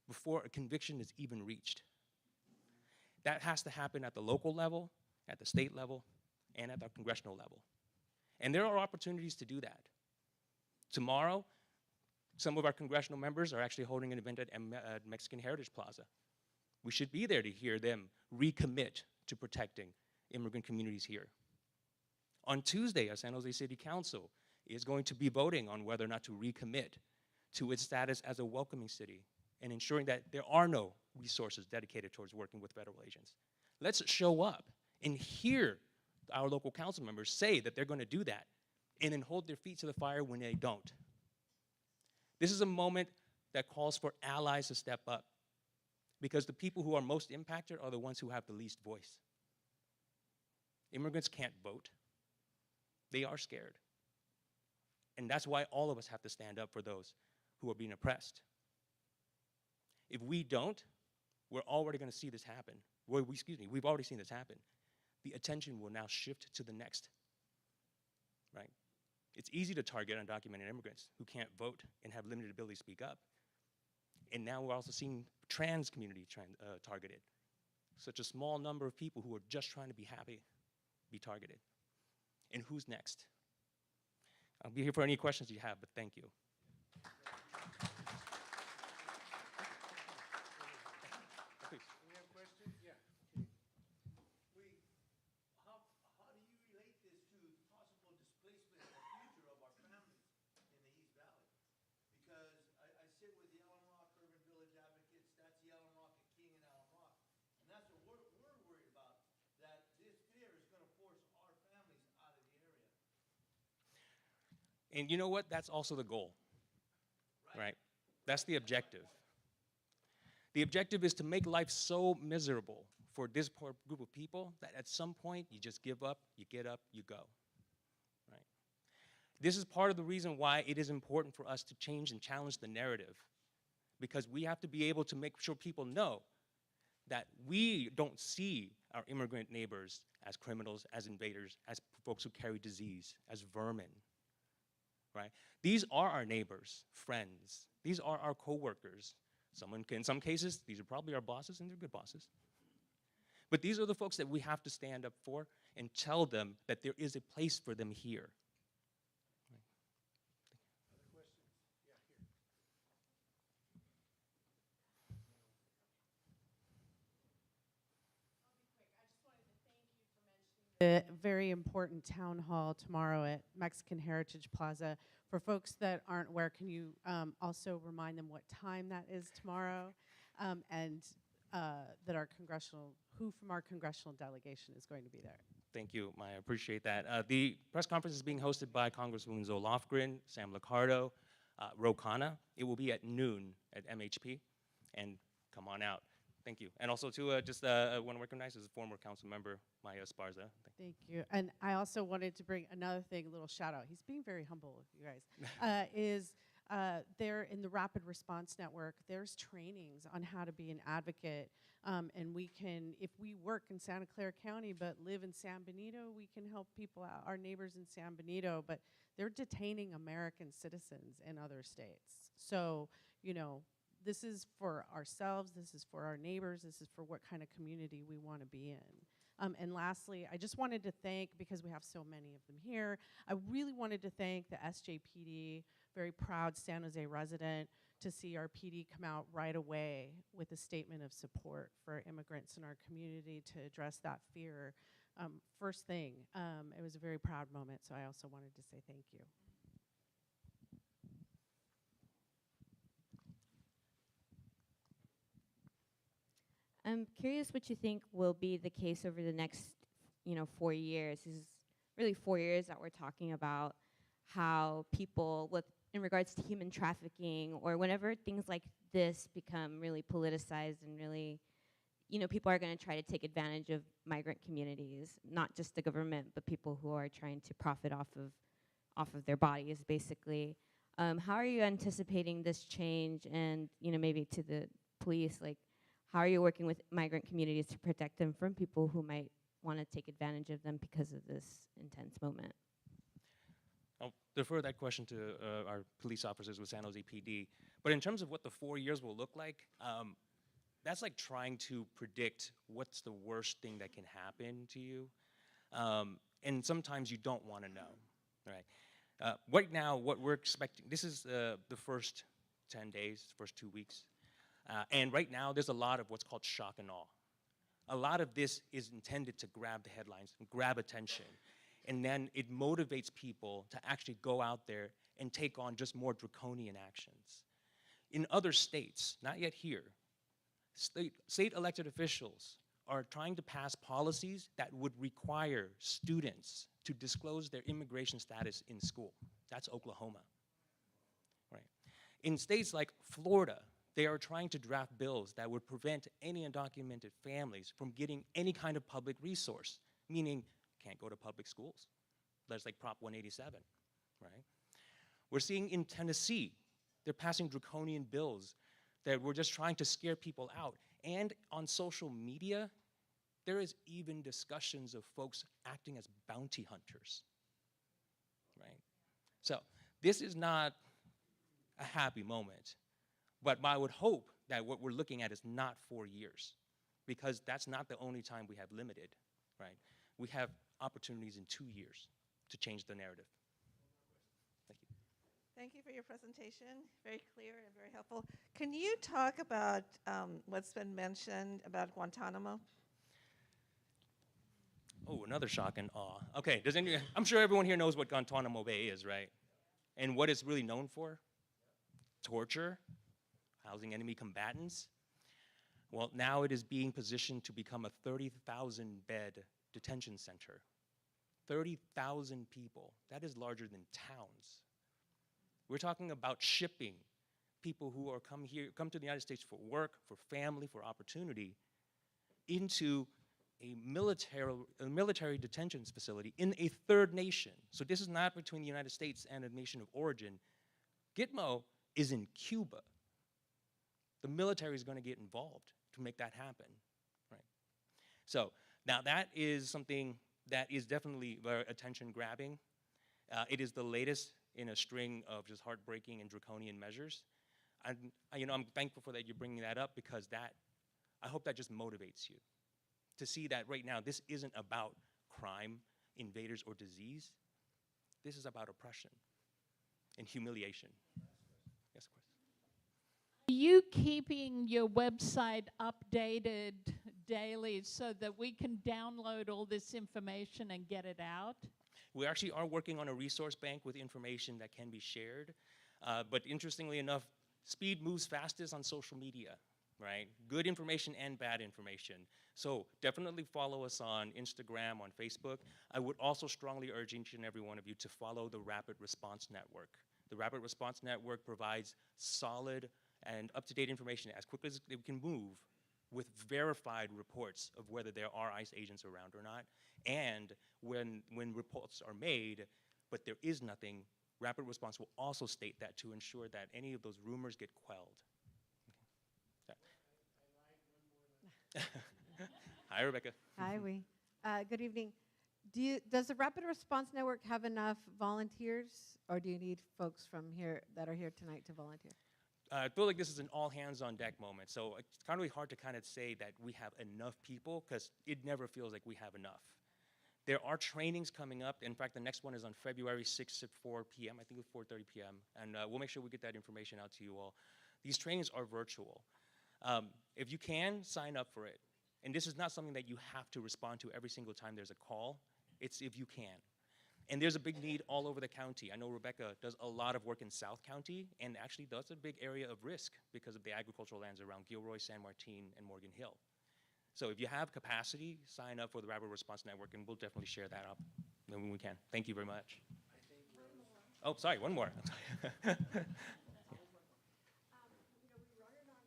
before a conviction is even reached. That has to happen at the local level, at the state level, and at the congressional level. And there are opportunities to do that. Tomorrow, some of our congressional members are actually holding an event at Mexican Heritage Plaza. We should be there to hear them recommit to protecting immigrant communities here. On Tuesday, our San Jose City Council is going to be voting on whether or not to recommit to its status as a welcoming city and ensuring that there are no resources dedicated towards working with federal agents. Let's show up and hear our local council members say that they're going to do that and then hold their feet to the fire when they don't. This is a moment that calls for allies to step up because the people who are most impacted are the ones who have the least voice. Immigrants can't vote. They are scared. And that's why all of us have to stand up for those who are being oppressed. If we don't, we're already going to see this happen. We've already seen this happen. The attention will now shift to the next, right? It's easy to target undocumented immigrants who can't vote and have limited ability to speak up. And now we're also seeing trans community targeted. Such a small number of people who are just trying to be happy be targeted. And who's next? I'll be here for any questions you have, but thank you. We have questions? Yeah. How do you relate this to possible displacement in the future of our families in the East Valley? Because I sit with the Allen Rock Urban Village Advocates, that's the Allen Rock and King and Allen Rock, and that's what we're worried about, that this fear is going to force our families out of the area. And you know what? That's also the goal, right? That's the objective. The objective is to make life so miserable for this poor group of people that at some point you just give up, you get up, you go, right? This is part of the reason why it is important for us to change and challenge the narrative, because we have to be able to make sure people know that we don't see our immigrant neighbors as criminals, as invaders, as folks who carry disease, as vermin, right? These are our neighbors, friends. These are our coworkers. In some cases, these are probably our bosses, and they're good bosses. But these are the folks that we have to stand up for and tell them that there is a place for them here. Other questions? Yeah, here. The very important town hall tomorrow at Mexican Heritage Plaza. For folks that aren't aware, can you also remind them what time that is tomorrow, and that who from our congressional delegation is going to be there? Thank you, Maya. I appreciate that. The press conference is being hosted by Congresswoman Zoe Lofgren, Sam Liccardo, Ro Khanna. It will be at noon at MHP, and come on out. Thank you. And also, too, just want to recognize as a former council member, Maya Esparza. Thank you. And I also wanted to bring another thing, a little shout out. He's being very humble, you guys. There in the Rapid Response Network, there's trainings on how to be an advocate. And we can, if we work in Santa Clara County but live in San Benito, we can help people out, our neighbors in San Benito. But they're detaining American citizens in other states. So, you know, this is for ourselves, this is for our neighbors, this is for what kind of community we want to be in. And lastly, I just wanted to thank, because we have so many of them here, I really wanted to thank the SJPD, very proud San Jose resident, to see our PD come out right away with a statement of support for immigrants in our community to address that fear. First thing, it was a very proud moment, so I also wanted to say thank you. I'm curious what you think will be the case over the next, 4 years. This is really 4 years that we're talking about how people, in regards to human trafficking, or whenever things like this become really politicized and really, people are going to try to take advantage of migrant communities, not just the government, but people who are trying to profit off of their bodies, basically. How are you anticipating this change, and maybe to the police, like, how are you working with migrant communities to protect them from people who might want to take advantage of them because of this intense moment? I'll defer that question to our police officers with San Jose PD. But in terms of what the 4 years will look like, that's like trying to predict what's the worst thing that can happen to you. And sometimes you don't want to know, right? Right now, what we're expecting, this is the first 10 days, first 2 weeks. And right now, there's a lot of what's called shock and awe. A lot of this is intended to grab the headlines, grab attention. And then it motivates people to actually go out there and take on just more draconian actions. In other states, not yet here, state elected officials are trying to pass policies that would require students to disclose their immigration status in school. That's Oklahoma, right? In states like Florida, they are trying to draft bills that would prevent any undocumented families from getting any kind of public resource, meaning can't go to public schools. That's like Prop 187, right? We're seeing in Tennessee, they're passing draconian bills that we're just trying to scare people out. And on social media, there is even discussions of folks acting as bounty hunters, right? So this is not a happy moment, but I would hope that what we're looking at is not 4 years, because that's not the only time we have limited, right? We have opportunities in 2 years to change the narrative. Thank you. Thank you for your presentation. Very clear and very helpful. Can you talk about what's been mentioned about Guantanamo? Oh, another shock and awe. Okay, I'm sure everyone here knows what Guantanamo Bay is, right? And what it's really known for? Torture, housing enemy combatants. Well, now it is being positioned to become a 30,000-bed detention center. 30,000 people. That is larger than towns. We're talking about shipping people who are come to the United States for work, for family, for opportunity, into a military detention facility in a third nation. So this is not between the United States and a nation of origin. Gitmo is in Cuba. The military is going to get involved to make that happen, right? So now that is something that is definitely very attention-grabbing. It is the latest in a string of just heartbreaking and draconian measures. And I'm thankful for that you're bringing that up, because I hope that just motivates you to see that right now this isn't about crime, invaders, or disease. This is about oppression and humiliation. Yes, of course. Are you keeping your website updated daily so that we can download all this information and get it out? We actually are working on a resource bank with information that can be shared. But interestingly enough, speed moves fastest on social media, right? Good information and bad information. So definitely follow us on Instagram, on Facebook. I would also strongly urge each and every one of you to follow the Rapid Response Network. The Rapid Response Network provides solid and up-to-date information as quickly as it can move, with verified reports of whether there are ICE agents around or not. And when reports are made, but there is nothing, Rapid Response will also state that to ensure that any of those rumors get quelled. Okay. Hi, Rebecca. Hi, good evening. Does the Rapid Response Network have enough volunteers, or do you need folks from here that are here tonight to volunteer? I feel like this is an all-hands-on-deck moment, so it's kind of really hard to kind of say that we have enough people, because it never feels like we have enough. There are trainings coming up. In fact, the next one is on February 6th at 4 p.m. I think it's 4:30 p.m., and we'll make sure we get that information out to you all. These trainings are virtual. If you can, sign up for it. And this is not something that you have to respond to every single time there's a call. It's if you can. And there's a big need all over the county. I know Rebecca does a lot of work in South County, and actually that's a big area of risk because of the agricultural lands around Gilroy, San Martin, and Morgan Hill. So if you have capacity, sign up for the Rapid Response Network, and we'll definitely share that up when we can. Thank you very much. Oh, sorry, one more.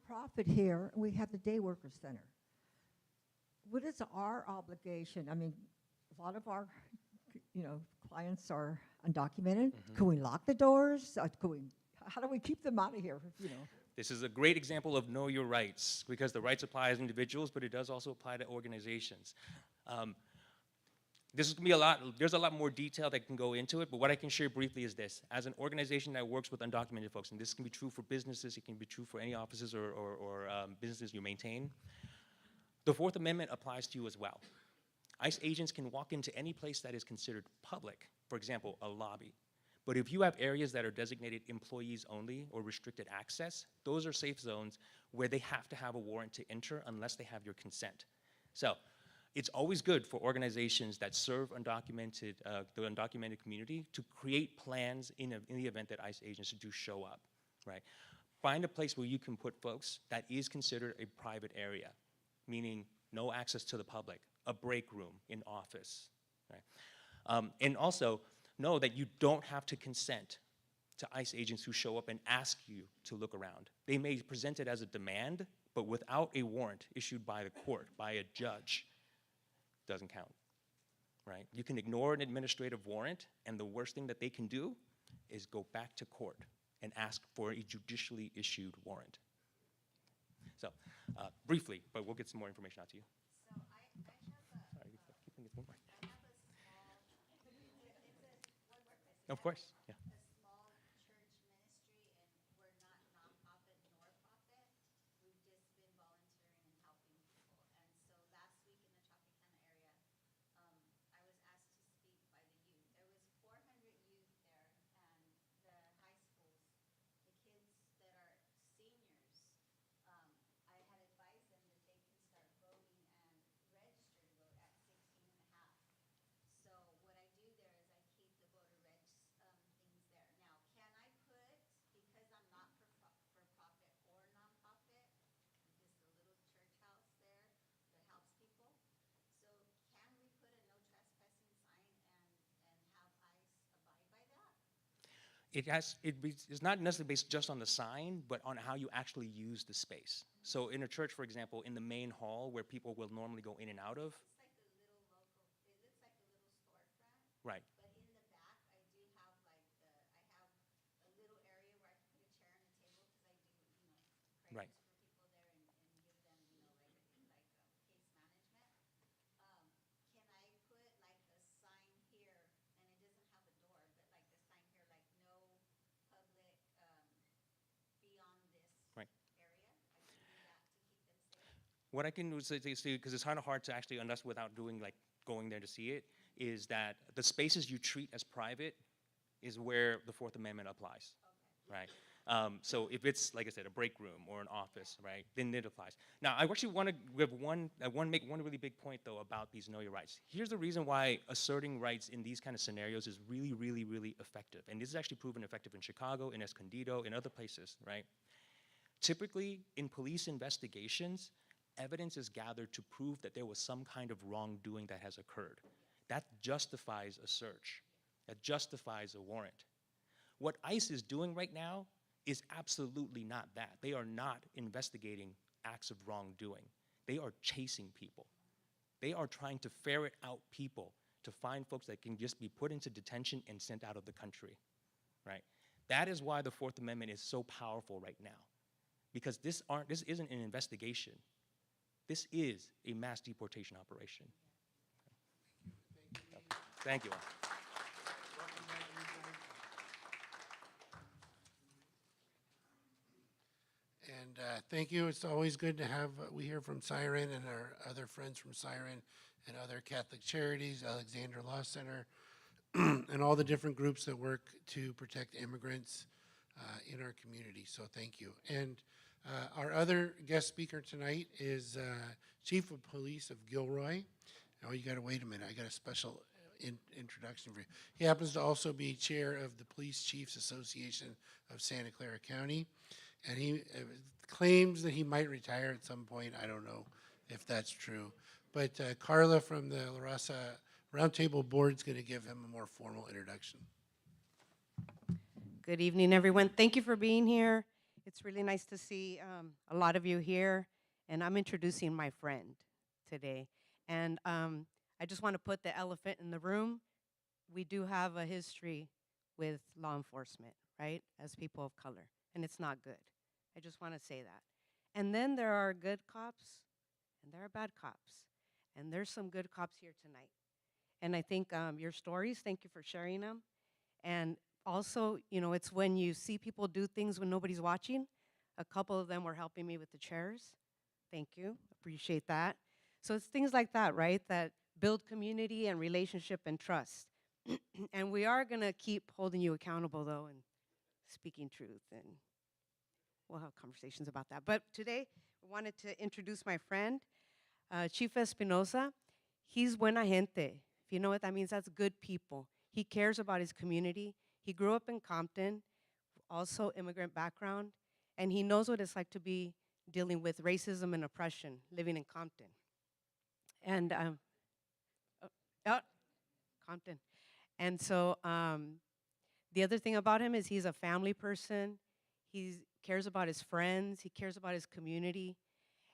Profit here, we have the Day Worker Center. What is our obligation? I mean, a lot of our, clients are undocumented. Can we lock the doors? How do we keep them out of here? This is a great example of know your rights, because the rights apply as individuals, but it does also apply to organizations. This is gonna be there's a lot more detail that can go into it, but what I can share briefly is this. As an organization that works with undocumented folks, and this can be true for businesses, it can be true for any offices or businesses you maintain, the Fourth Amendment applies to you as well. ICE agents can walk into any place that is considered public, for example, a lobby. But if you have areas that are designated employees only or restricted access, those are safe zones where they have to have a warrant to enter unless they have your consent. So it's always good for organizations that serve undocumented, the undocumented community to create plans in the event that ICE agents do show up, right? Find a place where you can put folks that is considered a private area, meaning no access to the public, a break room in office, right? And also know that you don't have to consent to ICE agents who show up and ask you to look around. They may present it as a demand, but without a warrant issued by the court, by a judge, doesn't count, right? You can ignore an administrative warrant, and the worst thing that they can do is go back to court and ask for a judicially issued warrant. So, briefly, but we'll get some more information out to you. Of course, yeah. It's not necessarily based just on the sign, but on how you actually use the space. So in a church, for example, in the main hall where people will normally go in and out of. Right. Right. What I can do is, because it's kind of hard to actually unless without doing going there to see it, is that the spaces you treat as private is where the Fourth Amendment applies, right? So if it's, like I said, a break room or an office, right, then it applies. Now, I actually want to make one really big point, though, about these know your rights. Here's the reason why asserting rights in these kind of scenarios is really, really, really effective. And this is actually proven effective in Chicago, in Escondido, in other places, right? Typically, in police investigations, evidence is gathered to prove that there was some kind of wrongdoing that has occurred. That justifies a search. That justifies a warrant. What ICE is doing right now is absolutely not that. They are not investigating acts of wrongdoing. They are chasing people. They are trying to ferret out people to find folks that can just be put into detention and sent out of the country, right? That is why the Fourth Amendment is so powerful right now, because this isn't an investigation. This is a mass deportation operation. Thank you. And thank you. It's always good to have, we hear from Siren and our other friends from Siren and other Catholic charities, Alexander Law Center, and all the different groups that work to protect immigrants in our community. So thank you. And our other guest speaker tonight is Chief of Police of Gilroy. Oh, you got to wait a minute. I got a special introduction for you. He happens to also be chair of the Police Chiefs Association of Santa Clara County. And he claims that he might retire at some point. I don't know if that's true. But Carla from the Raza Roundtable Board is going to give him a more formal introduction. Good evening, everyone. Thank you for being here. It's really nice to see a lot of you here. And I'm introducing my friend today. And I just want to put the elephant in the room. We do have a history with law enforcement, right, as people of color. And it's not good. I just want to say that. And then there are good cops and there are bad cops. And there's some good cops here tonight. And I think your stories, thank you for sharing them. And also, you know, it's when you see people do things when nobody's watching. A couple of them were helping me with the chairs. Thank you, appreciate that. So it's things like that, right, that build community and relationship and trust. And we are gonna keep holding you accountable though and speaking truth, and we'll have conversations about that. But today, I wanted to introduce my friend, Chief Espinosa. He's buena gente. If you know what that means, that's good people. He cares about his community. He grew up in Compton, also immigrant background, and he knows what it's like to be dealing with racism and oppression, living in Compton. And, Compton. And so the other thing about him is he's a family person. He cares about his friends. He cares about his community.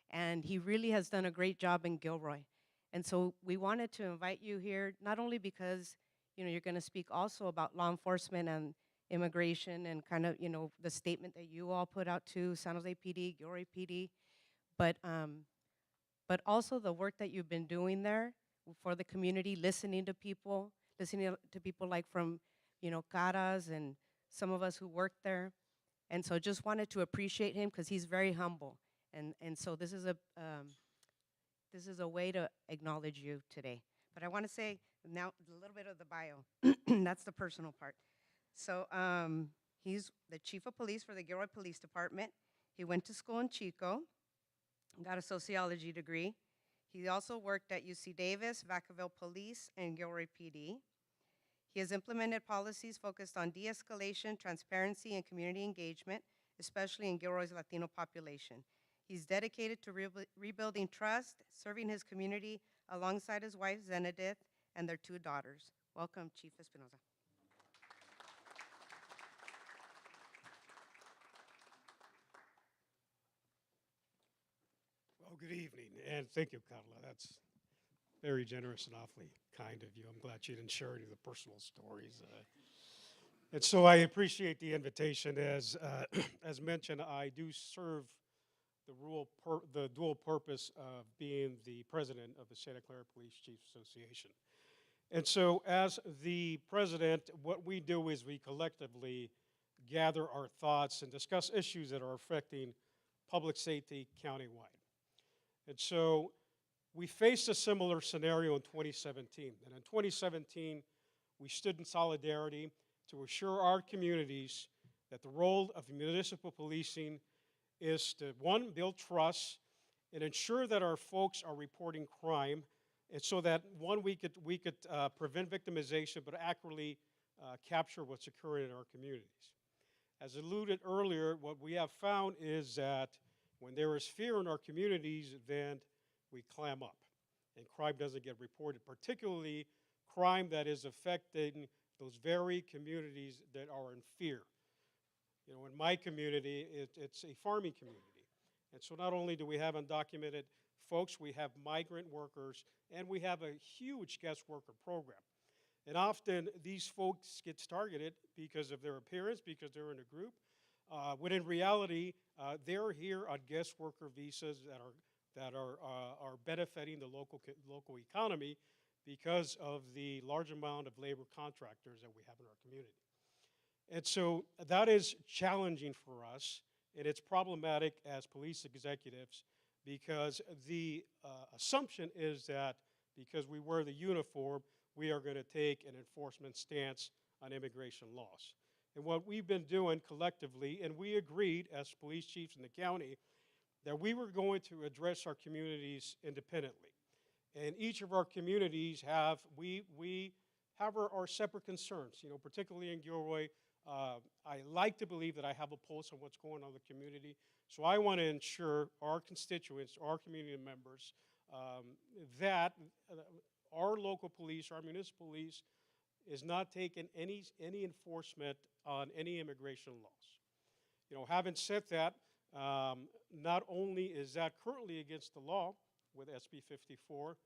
And he really has done a great job in Gilroy. And so we wanted to invite you here, not only because, you know, you're going to speak also about law enforcement and immigration and kind of, you know, the statement that you all put out to San Jose PD, Gilroy PD, but also the work that you've been doing there for the community, listening to people like from, you know, Caras and some of us who work there. And so just wanted to appreciate him because he's very humble. And so this is a way to acknowledge you today. But I want to say now a little bit of the bio. That's the personal part. So he's the chief of police for the Gilroy Police Department. He went to school in Chico, got a sociology degree. He also worked at UC Davis, Vacaville Police, and Gilroy PD. He has implemented policies focused on de-escalation, transparency, and community engagement, especially in Gilroy's Latino population. He's dedicated to rebuilding trust, serving his community alongside his wife, Zenedith, and their 2 daughters. Welcome, Chief Espinosa. Well, good evening, and thank you, Carla. That's very generous and awfully kind of you. I'm glad you didn't share any of the personal stories. And so I appreciate the invitation. As mentioned, I do serve the dual purpose of being the president of the Santa Clara Police Chiefs Association. And so as the president, what we do is we collectively gather our thoughts and discuss issues that are affecting public safety countywide. And so we faced a similar scenario in 2017. And in 2017, we stood in solidarity to assure our communities that the role of municipal policing is to, 1, build trust and ensure that our folks are reporting crime, and so that, 1, we could prevent victimization, but accurately capture what's occurring in our communities. As alluded earlier, what we have found is that when there is fear in our communities, then we clam up, and crime doesn't get reported, particularly crime that is affecting those very communities that are in fear. You know, in my community, it's a farming community. And so not only do we have undocumented folks, we have migrant workers, and we have a huge guest worker program. And often these folks get targeted because of their appearance, because they're in a group, when in reality, they're here on guest worker visas that are benefiting the local economy because of the large amount of labor contractors that we have in our community. And so that is challenging for us, and it's problematic as police executives because the assumption is that because we wear the uniform, we are going to take an enforcement stance on immigration laws. And what we've been doing collectively, and we agreed as police chiefs in the county, that we were going to address our communities independently. And each of our communities have our separate concerns, you know, particularly in Gilroy. I like to believe that I have a pulse on what's going on in the community. So I want to ensure our constituents, our community members, that our local police, our municipal police, is not taking any enforcement on any immigration laws. You know, having said that, not only is that currently against the law with SB 54,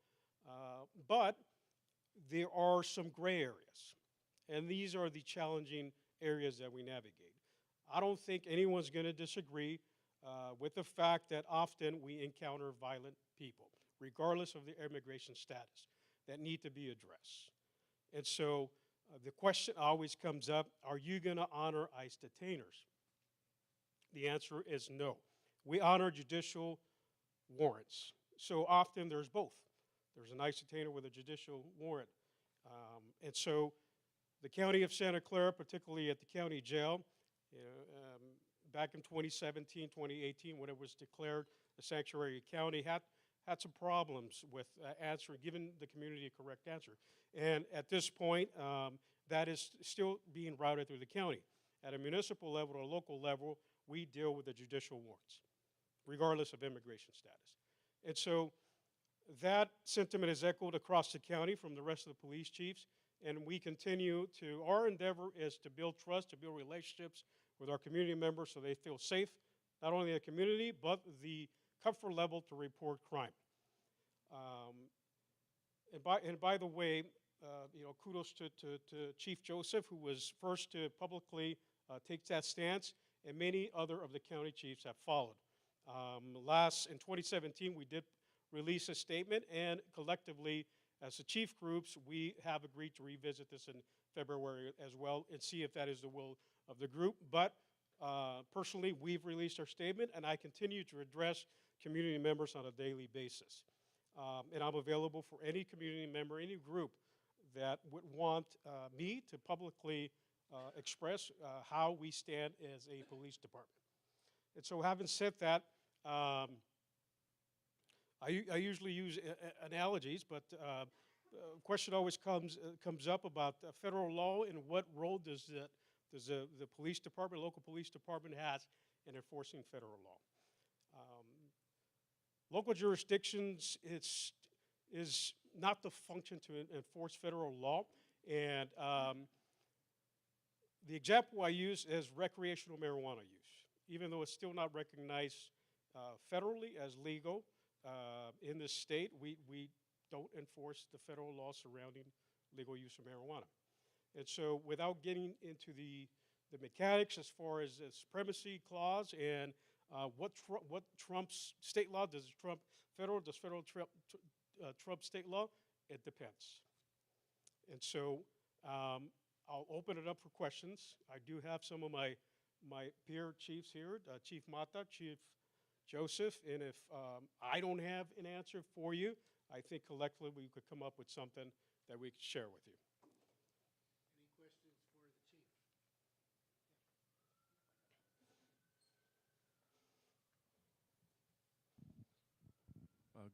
but there are some gray areas. And these are the challenging areas that we navigate. I don't think anyone's going to disagree with the fact that often we encounter violent people, regardless of their immigration status, that need to be addressed. And so the question always comes up, are you going to honor ICE detainers? The answer is no. We honor judicial warrants. So often there's both. There's an ICE detainer with a judicial warrant. And so the county of Santa Clara, particularly at the county jail, back in 2017, 2018, when it was declared a sanctuary county, had some problems with giving the community a correct answer. And at this point, that is still being routed through the county. At a municipal level or a local level, we deal with the judicial warrants, regardless of immigration status. And so that sentiment is echoed across the county from the rest of the police chiefs, and we continue to, our endeavor is to build trust, to build relationships with our community members so they feel safe, not only in the community, but the comfort level to report crime. And by the way, kudos to Chief Joseph, who was first to publicly take that stance, and many other of the county chiefs have followed. In 2017, we did release a statement, and collectively, as the chief groups, we have agreed to revisit this in February as well and see if that is the will of the group. But personally, we've released our statement, and I continue to address community members on a daily basis. And I'm available for any community member, any group that would want me to publicly express how we stand as a police department. And so having said that, I usually use analogies, but a question always comes up about federal law and what role does the police department, local police department has in enforcing federal law. Local jurisdictions is not the function to enforce federal law, and the example I use is recreational marijuana use. Even though it's still not recognized federally as legal in this state, we don't enforce the federal law surrounding legal use of marijuana. And so without getting into the mechanics as far as the supremacy clause and what trumps state law, does federal trump state law? It depends. And so I'll open it up for questions. I do have some of my peer chiefs here, Chief Mata, Chief Joseph, and if I don't have an answer for you, I think collectively we could come up with something that we could share with you. Any questions for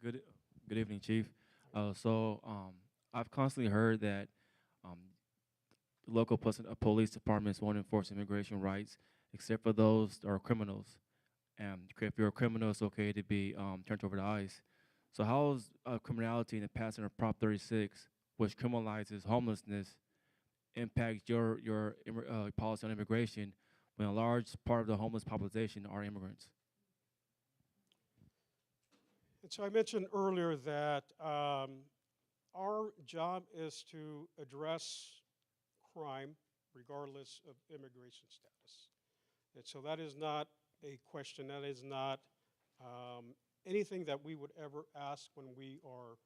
the chief? Good evening, Chief. I've constantly heard that local police departments won't enforce immigration rights except for those that are criminals. And if you're a criminal, it's okay to be turned over to ICE. So how is criminality in the passing of Prop 36, which criminalizes homelessness, impact your policy on immigration when a large part of the homeless population are immigrants? And so I mentioned earlier that our job is to address crime regardless of immigration status. And so that is not a question, that is not anything that we would ever ask when we are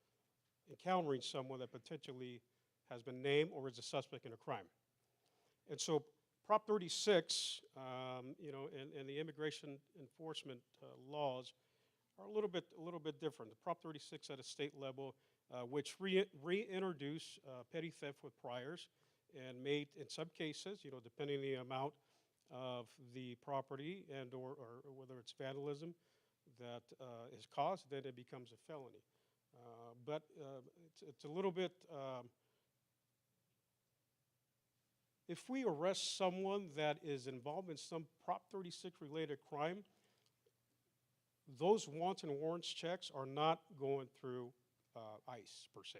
encountering someone that potentially has been named or is a suspect in a crime. And so Prop 36, and the immigration enforcement laws are a little bit different. The Prop 36 at a state level, which reintroduce petty theft with priors, and made in some cases, depending on the amount of the property and or whether it's vandalism that is caused, then it becomes a felony. But it's a little bit, if we arrest someone that is involved in some Prop 36 related crime, those wants and warrants checks are not going through ICE per se.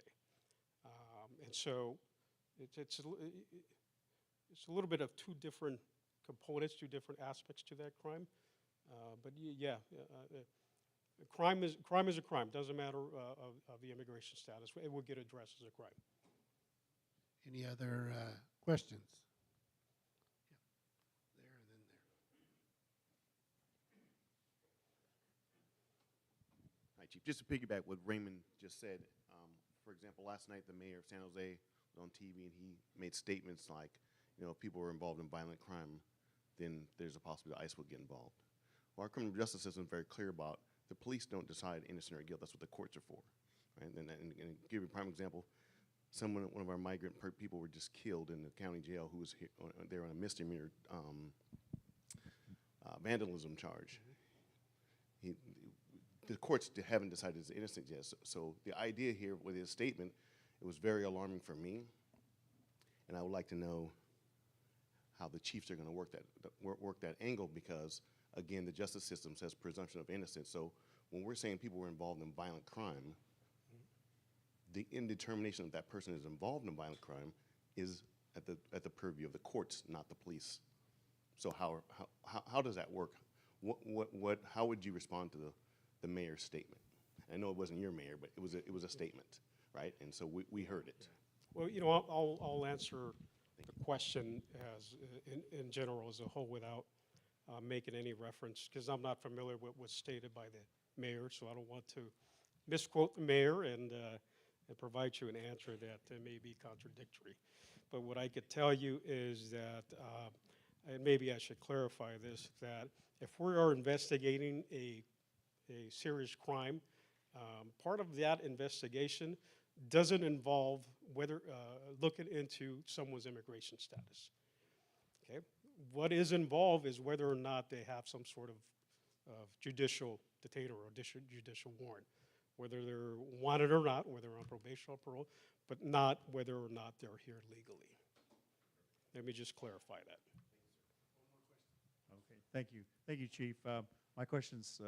And so it's a little bit of two different components, two different aspects to that crime. But yeah, crime is a crime. Doesn't matter of the immigration status. It will get addressed as a crime. Any other questions? Yeah. There and then there. Chief. Just to piggyback what Raymond just said, for example, last night the mayor of San Jose was on TV and he made statements like, if people were involved in violent crime, then there's a possibility ICE would get involved. Well, our criminal justice system is very clear about the police don't decide innocent or guilt. That's what the courts are for. Right? And give you a prime example, one of our migrant people were just killed in the county jail who was there on a misdemeanor vandalism charge. The courts haven't decided he's innocent yet. So the idea here with his statement, it was very alarming for me, and I would like to know how the chiefs are going to work that angle, because again, the justice system says presumption of innocence. So when we're saying people were involved in violent crime, the indetermination of that person is involved in violent crime is at the purview of the courts, not the police. So how does that work? How would you respond to the mayor's statement? I know it wasn't your mayor, but it was a statement, right? And so we heard it. Well, I'll answer the question as in general as a whole without making any reference, because I'm not familiar with what's stated by the mayor, so I don't want to misquote the mayor and provide you an answer that may be contradictory. But what I could tell you is that, and maybe I should clarify this, that if we are investigating a serious crime, part of that investigation doesn't involve whether looking into someone's immigration status. Okay, what is involved is whether or not they have some sort of judicial detainer or judicial warrant, whether they're wanted or not, whether they're on probation or parole, but not whether or not they're here legally. Let me just clarify that. Okay, thank you, Chief. My question's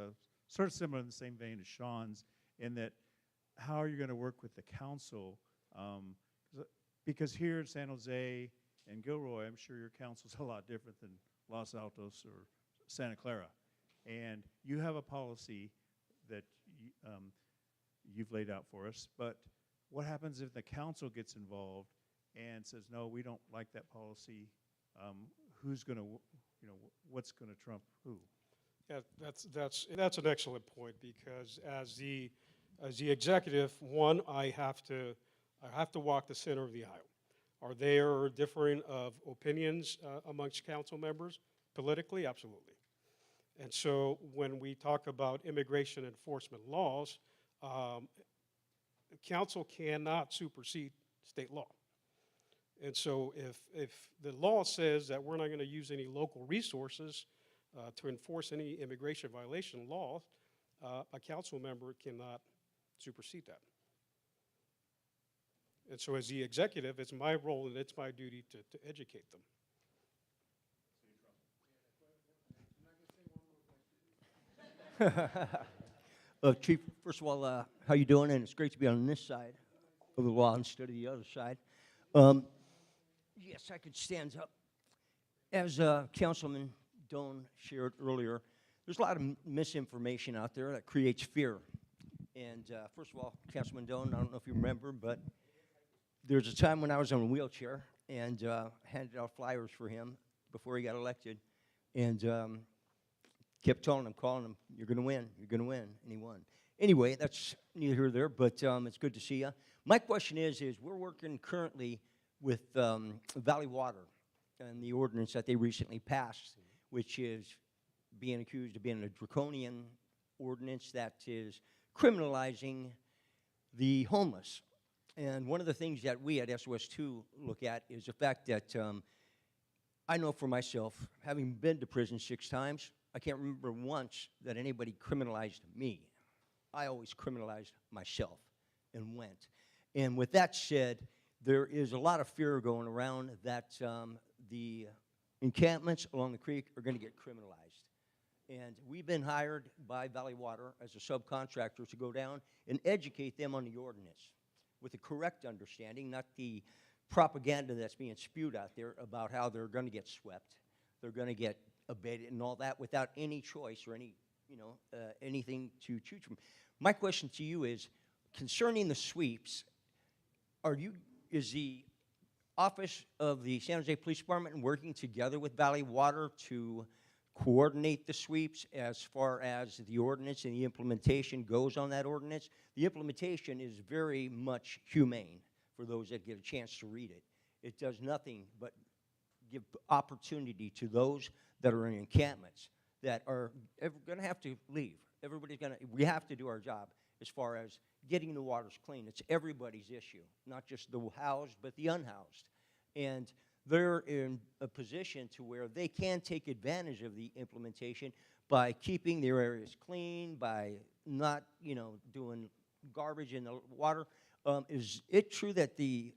sort of similar in the same vein as Sean's, in that how are you going to work with the council? Because here in San Jose and Gilroy, I'm sure your council's a lot different than Los Altos or Santa Clara. And you have a policy that you've laid out for us, but what happens if the council gets involved and says, no, we don't like that policy? Who's going to, what's going to trump who? Yeah, that's an excellent point, because as the executive, one, I have to walk the center of the aisle. Are there differing of opinions amongst council members politically? Absolutely. And so when we talk about immigration enforcement laws, council cannot supersede state law. And so if the law says that we're not going to use any local resources to enforce any immigration violation law, a council member cannot supersede that. And so as the executive, it's my role and it's my duty to educate them. Chief, first of all, how you doing? And it's great to be on this side of the law instead of the other side. Yes, I could stand up. As Councilman Doan shared earlier, there's a lot of misinformation out there that creates fear. And first of all, Councilman Doan, I don't know if you remember, but there's a time when I was in a wheelchair and handed out flyers for him before he got elected, and kept calling him, you're going to win, and he won. Anyway, that's neither here nor there, but it's good to see you. My question is we're working currently with Valley Water and the ordinance that they recently passed, which is being accused of being a draconian ordinance that is criminalizing the homeless. And one of the things that we at SOS2 look at is the fact that I know for myself, having been to prison 6 times, I can't remember once that anybody criminalized me. I always criminalized myself and went. And with that said, there is a lot of fear going around that the encampments along the creek are going to get criminalized. And we've been hired by Valley Water as a subcontractor to go down and educate them on the ordinance with the correct understanding, not the propaganda that's being spewed out there about how they're going to get swept, they're going to get abated and all that without any choice or any, anything to choose from. My question to you is, concerning the sweeps, is the Office of the San Jose Police Department working together with Valley Water to coordinate the sweeps as far as the ordinance and the implementation goes on that ordinance. The implementation is very much humane for those that get a chance to read it. It does nothing but give opportunity to those that are in encampments that are going to have to leave. We have to do our job as far as getting the waters clean. It's everybody's issue, not just the housed, but the unhoused. And they're in a position to where they can take advantage of the implementation by keeping their areas clean, by not, doing garbage in the water. Is it true that the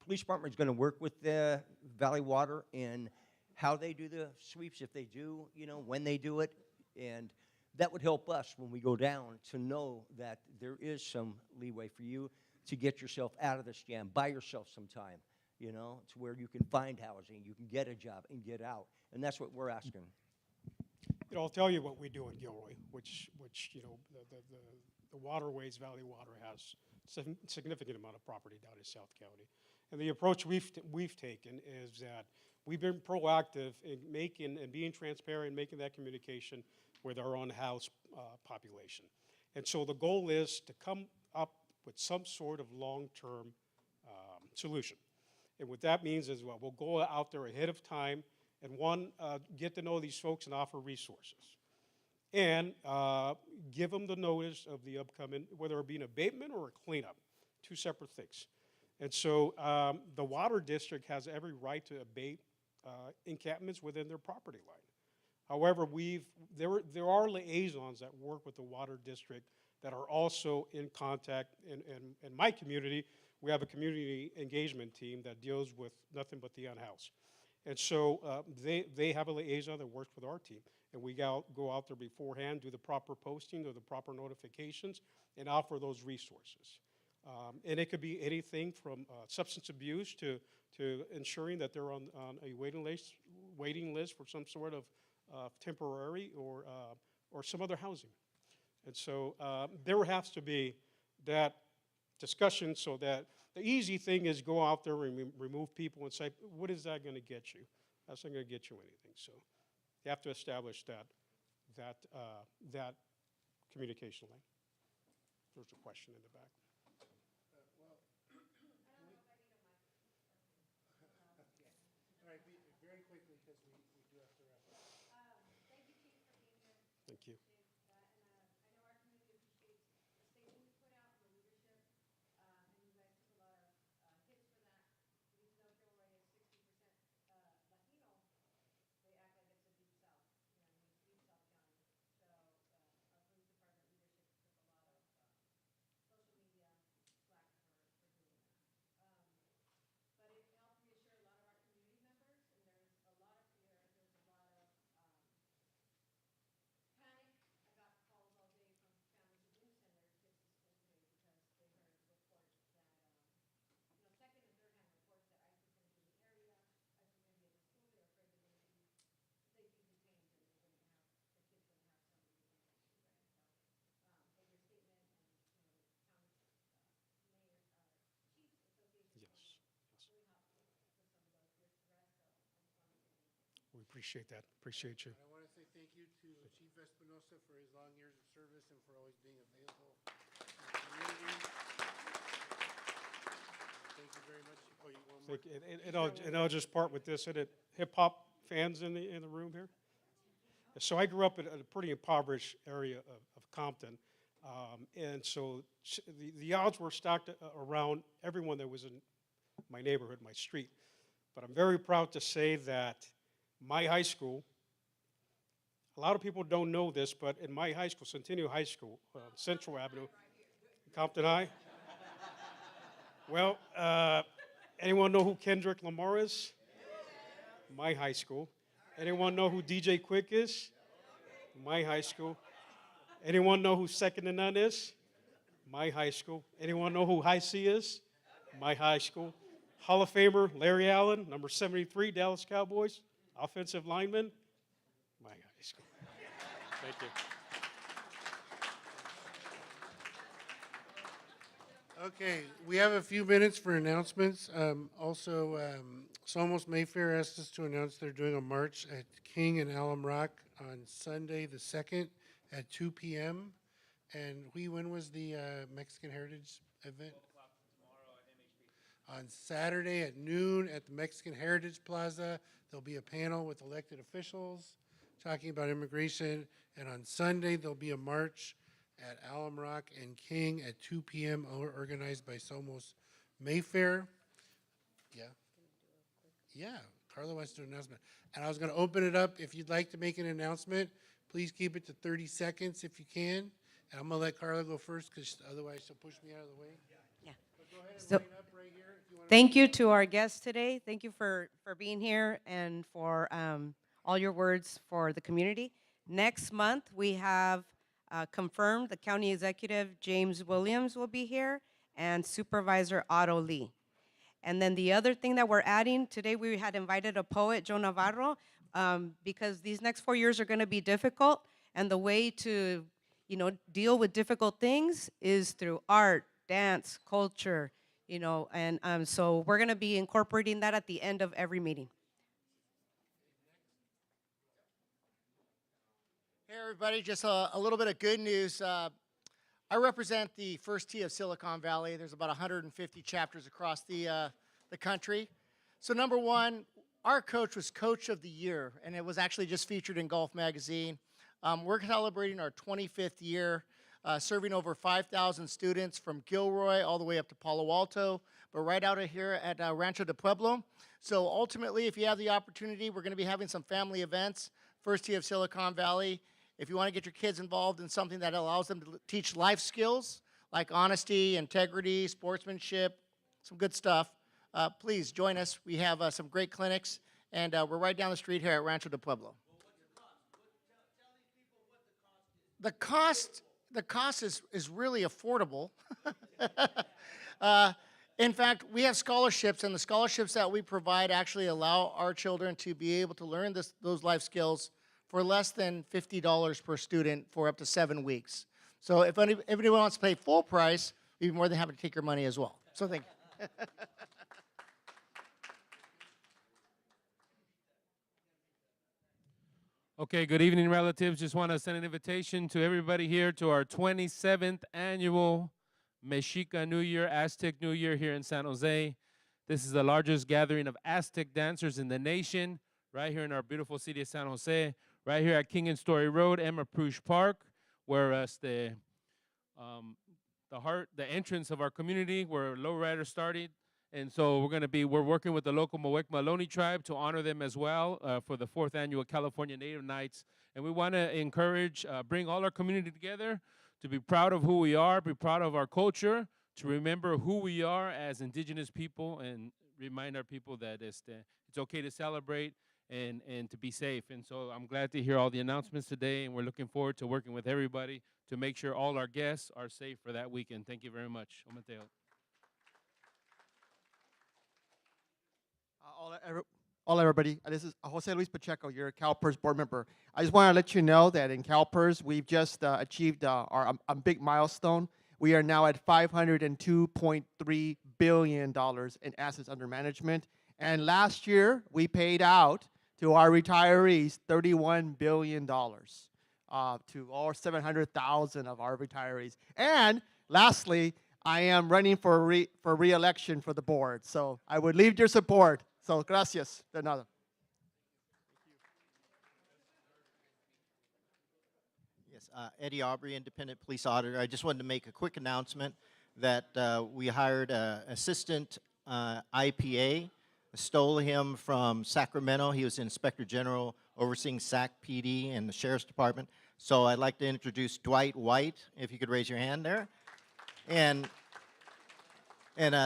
police department is going to work with the Valley Water in how they do the sweeps, if they do, when they do it? And that would help us when we go down to know that there is some leeway for you to get yourself out of this jam, buy yourself some time, to where you can find housing, you can get a job and get out. And that's what we're asking. I'll tell you what we do in Gilroy, which the waterways, Valley Water has significant amount of property down in South County. And the approach we've taken is that we've been proactive in making and being transparent, making that communication with our unhoused population. And so the goal is to come up with some sort of long-term solution. And what that means is, well, we'll go out there ahead of time and get to know these folks and offer resources. And give them the notice of the upcoming, whether it be an abatement or a cleanup, two separate things. And so the water district has every right to abate encampments within their property line. However, there are liaisons that work with the water district that are also in contact. In my community, we have a community engagement team that deals with nothing but the unhoused. And so they have a liaison that works with our team. And we go out there beforehand, do the proper posting, do the proper notifications, and offer those resources. And it could be anything from substance abuse to ensuring that they're on a waiting list for some sort of temporary or some other housing. And so there has to be that discussion, so that the easy thing is go out there and remove people and say, what is that going to get you? That's not going to get you anything. So you have to establish that communication line. There's a question in the back. All right, very quickly, because we do have to wrap up. Thank you. We appreciate that. Appreciate you. I want to say thank you to Chief Espinosa for his long years of service and for always being available in the community. Thank you very much. Oh, you want more? And I'll just part with this. Hip hop fans in the room here. So I grew up in a pretty impoverished area of Compton, and so the odds were stacked around everyone that was in my neighborhood, my street. But I'm very proud to say that my high school, a lot of people don't know this, but in my high school, Centennial High School, Central Avenue, Compton High. Well, anyone know who Kendrick Lamar is? My high school. Anyone know who DJ Quick is? My high school. Anyone know who Second to None is? My high school. Anyone know who High C is? My high school. Hall of Famer Larry Allen, number 73, Dallas Cowboys, offensive lineman, my high school. Thank you. Okay, we have a few minutes for announcements. Somos Mayfair asked us to announce they're doing a march at King and Alum Rock on Sunday, the 2nd, at 2 p.m. And when was the Mexican Heritage event? On Saturday at noon at the Mexican Heritage Plaza, there'll be a panel with elected officials talking about immigration. And on Sunday, there'll be a march at Alum Rock and King at 2 p.m. Organized by Somos Mayfair. Yeah. Yeah, Carla wants to do an announcement. And I was going to open it up. If you'd like to make an announcement, please keep it to 30 seconds if you can. And I'm going to let Carla go first because otherwise she'll push me out of the way. Yeah. But go ahead and So, line up right here if you want to. thank you to our guests today. Thank you for being here and for all your words for the community. Next month, we have confirmed the county executive, James Williams, will be here, and Supervisor Otto Lee. And then the other thing that we're adding, today we had invited a poet, Joe Navarro, because these next 4 years are going to be difficult. And the way to, deal with difficult things is through art, dance, culture, and so we're going to be incorporating that at the end of every meeting. Hey, everybody, just a little bit of good news. I represent the First Tee of Silicon Valley. There's about 150 chapters across the country. So number one, our coach was Coach of the Year, and it was actually just featured in Golf Magazine. We're celebrating our 25th year, serving over 5,000 students from Gilroy all the way up to Palo Alto, but right out of here at Rancho de Pueblo. So ultimately, if you have the opportunity, we're going to be having some family events, First Tee of Silicon Valley. If you want to get your kids involved in something that allows them to teach life skills like honesty, integrity, sportsmanship, some good stuff, please join us. We have some great clinics, and we're right down the street here at Rancho de Pueblo. The cost is really affordable. In fact, we have scholarships, and the scholarships that we provide actually allow our children to be able to learn those life skills for less than $50 per student for up to 7 weeks. So if anybody wants to pay full price, we'd be more than happy to take your money as well. So thank you. Okay, good evening, relatives. Just want to send an invitation to everybody here to our 27th annual Mexica New Year, Aztec New Year here in San Jose. This is the largest gathering of Aztec dancers in the nation, right here in our beautiful city of San Jose, right here at King and Story Road, Emma Prush Park, where the entrance of our community, where Lowrider started. And so we're working with the local Moek Maloney tribe to honor them as well for the 4th annual California Native Nights. And we want to encourage, bring all our community together to be proud of who we are, be proud of our culture, to remember who we are as indigenous people, and remind our people that it's okay to celebrate and to be safe. And so I'm glad to hear all the announcements today, and we're looking forward to working with everybody to make sure all our guests are safe for that weekend. Thank you very much. Hola, everybody. This is Jose Luis Pacheco, your CalPERS board member. I just want to let you know that in CalPERS, we've just achieved our big milestone. We are now at $502.3 billion in assets under management. And last year, we paid out to our retirees $31 billion to all 700,000 of our retirees. And lastly, I am running for re-election for the board. So I would leave your support. So, gracias. De nada. Yes, Eddie Aubrey, Independent Police Auditor. I just wanted to make a quick announcement that we hired an assistant IPA, stole him from Sacramento. He was Inspector General overseeing SAC PD and the Sheriff's Department. So I'd like to introduce Dwight White, if you could raise your hand there. And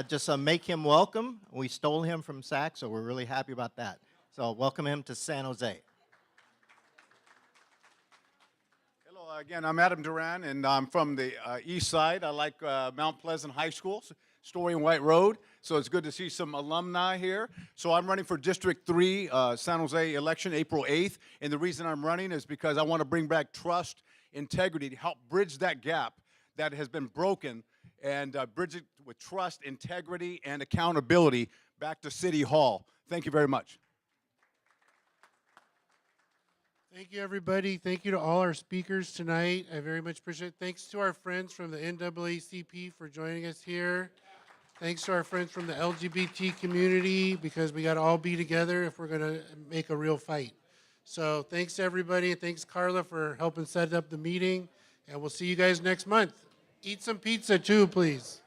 just make him welcome. We stole him from SAC, so we're really happy about that. So welcome him to San Jose. Hello again, I'm Adam Duran, and I'm from the east side. I like Mount Pleasant High School, Story and White Road, so it's good to see some alumni here. So I'm running for District 3 San Jose election, April 8th, and the reason I'm running is because I want to bring back trust, integrity, to help bridge that gap that has been broken, and bridge it with trust, integrity, and accountability back to City Hall. Thank you very much. Thank you, everybody. Thank you to all our speakers tonight. I very much appreciate it. Thanks to our friends from the NAACP for joining us here. Thanks to our friends from the LGBT community, because we got to all be together if we're going to make a real fight. So thanks, everybody. Thanks, Carla, for helping set up the meeting. And we'll see you guys next month. Eat some pizza, too, please.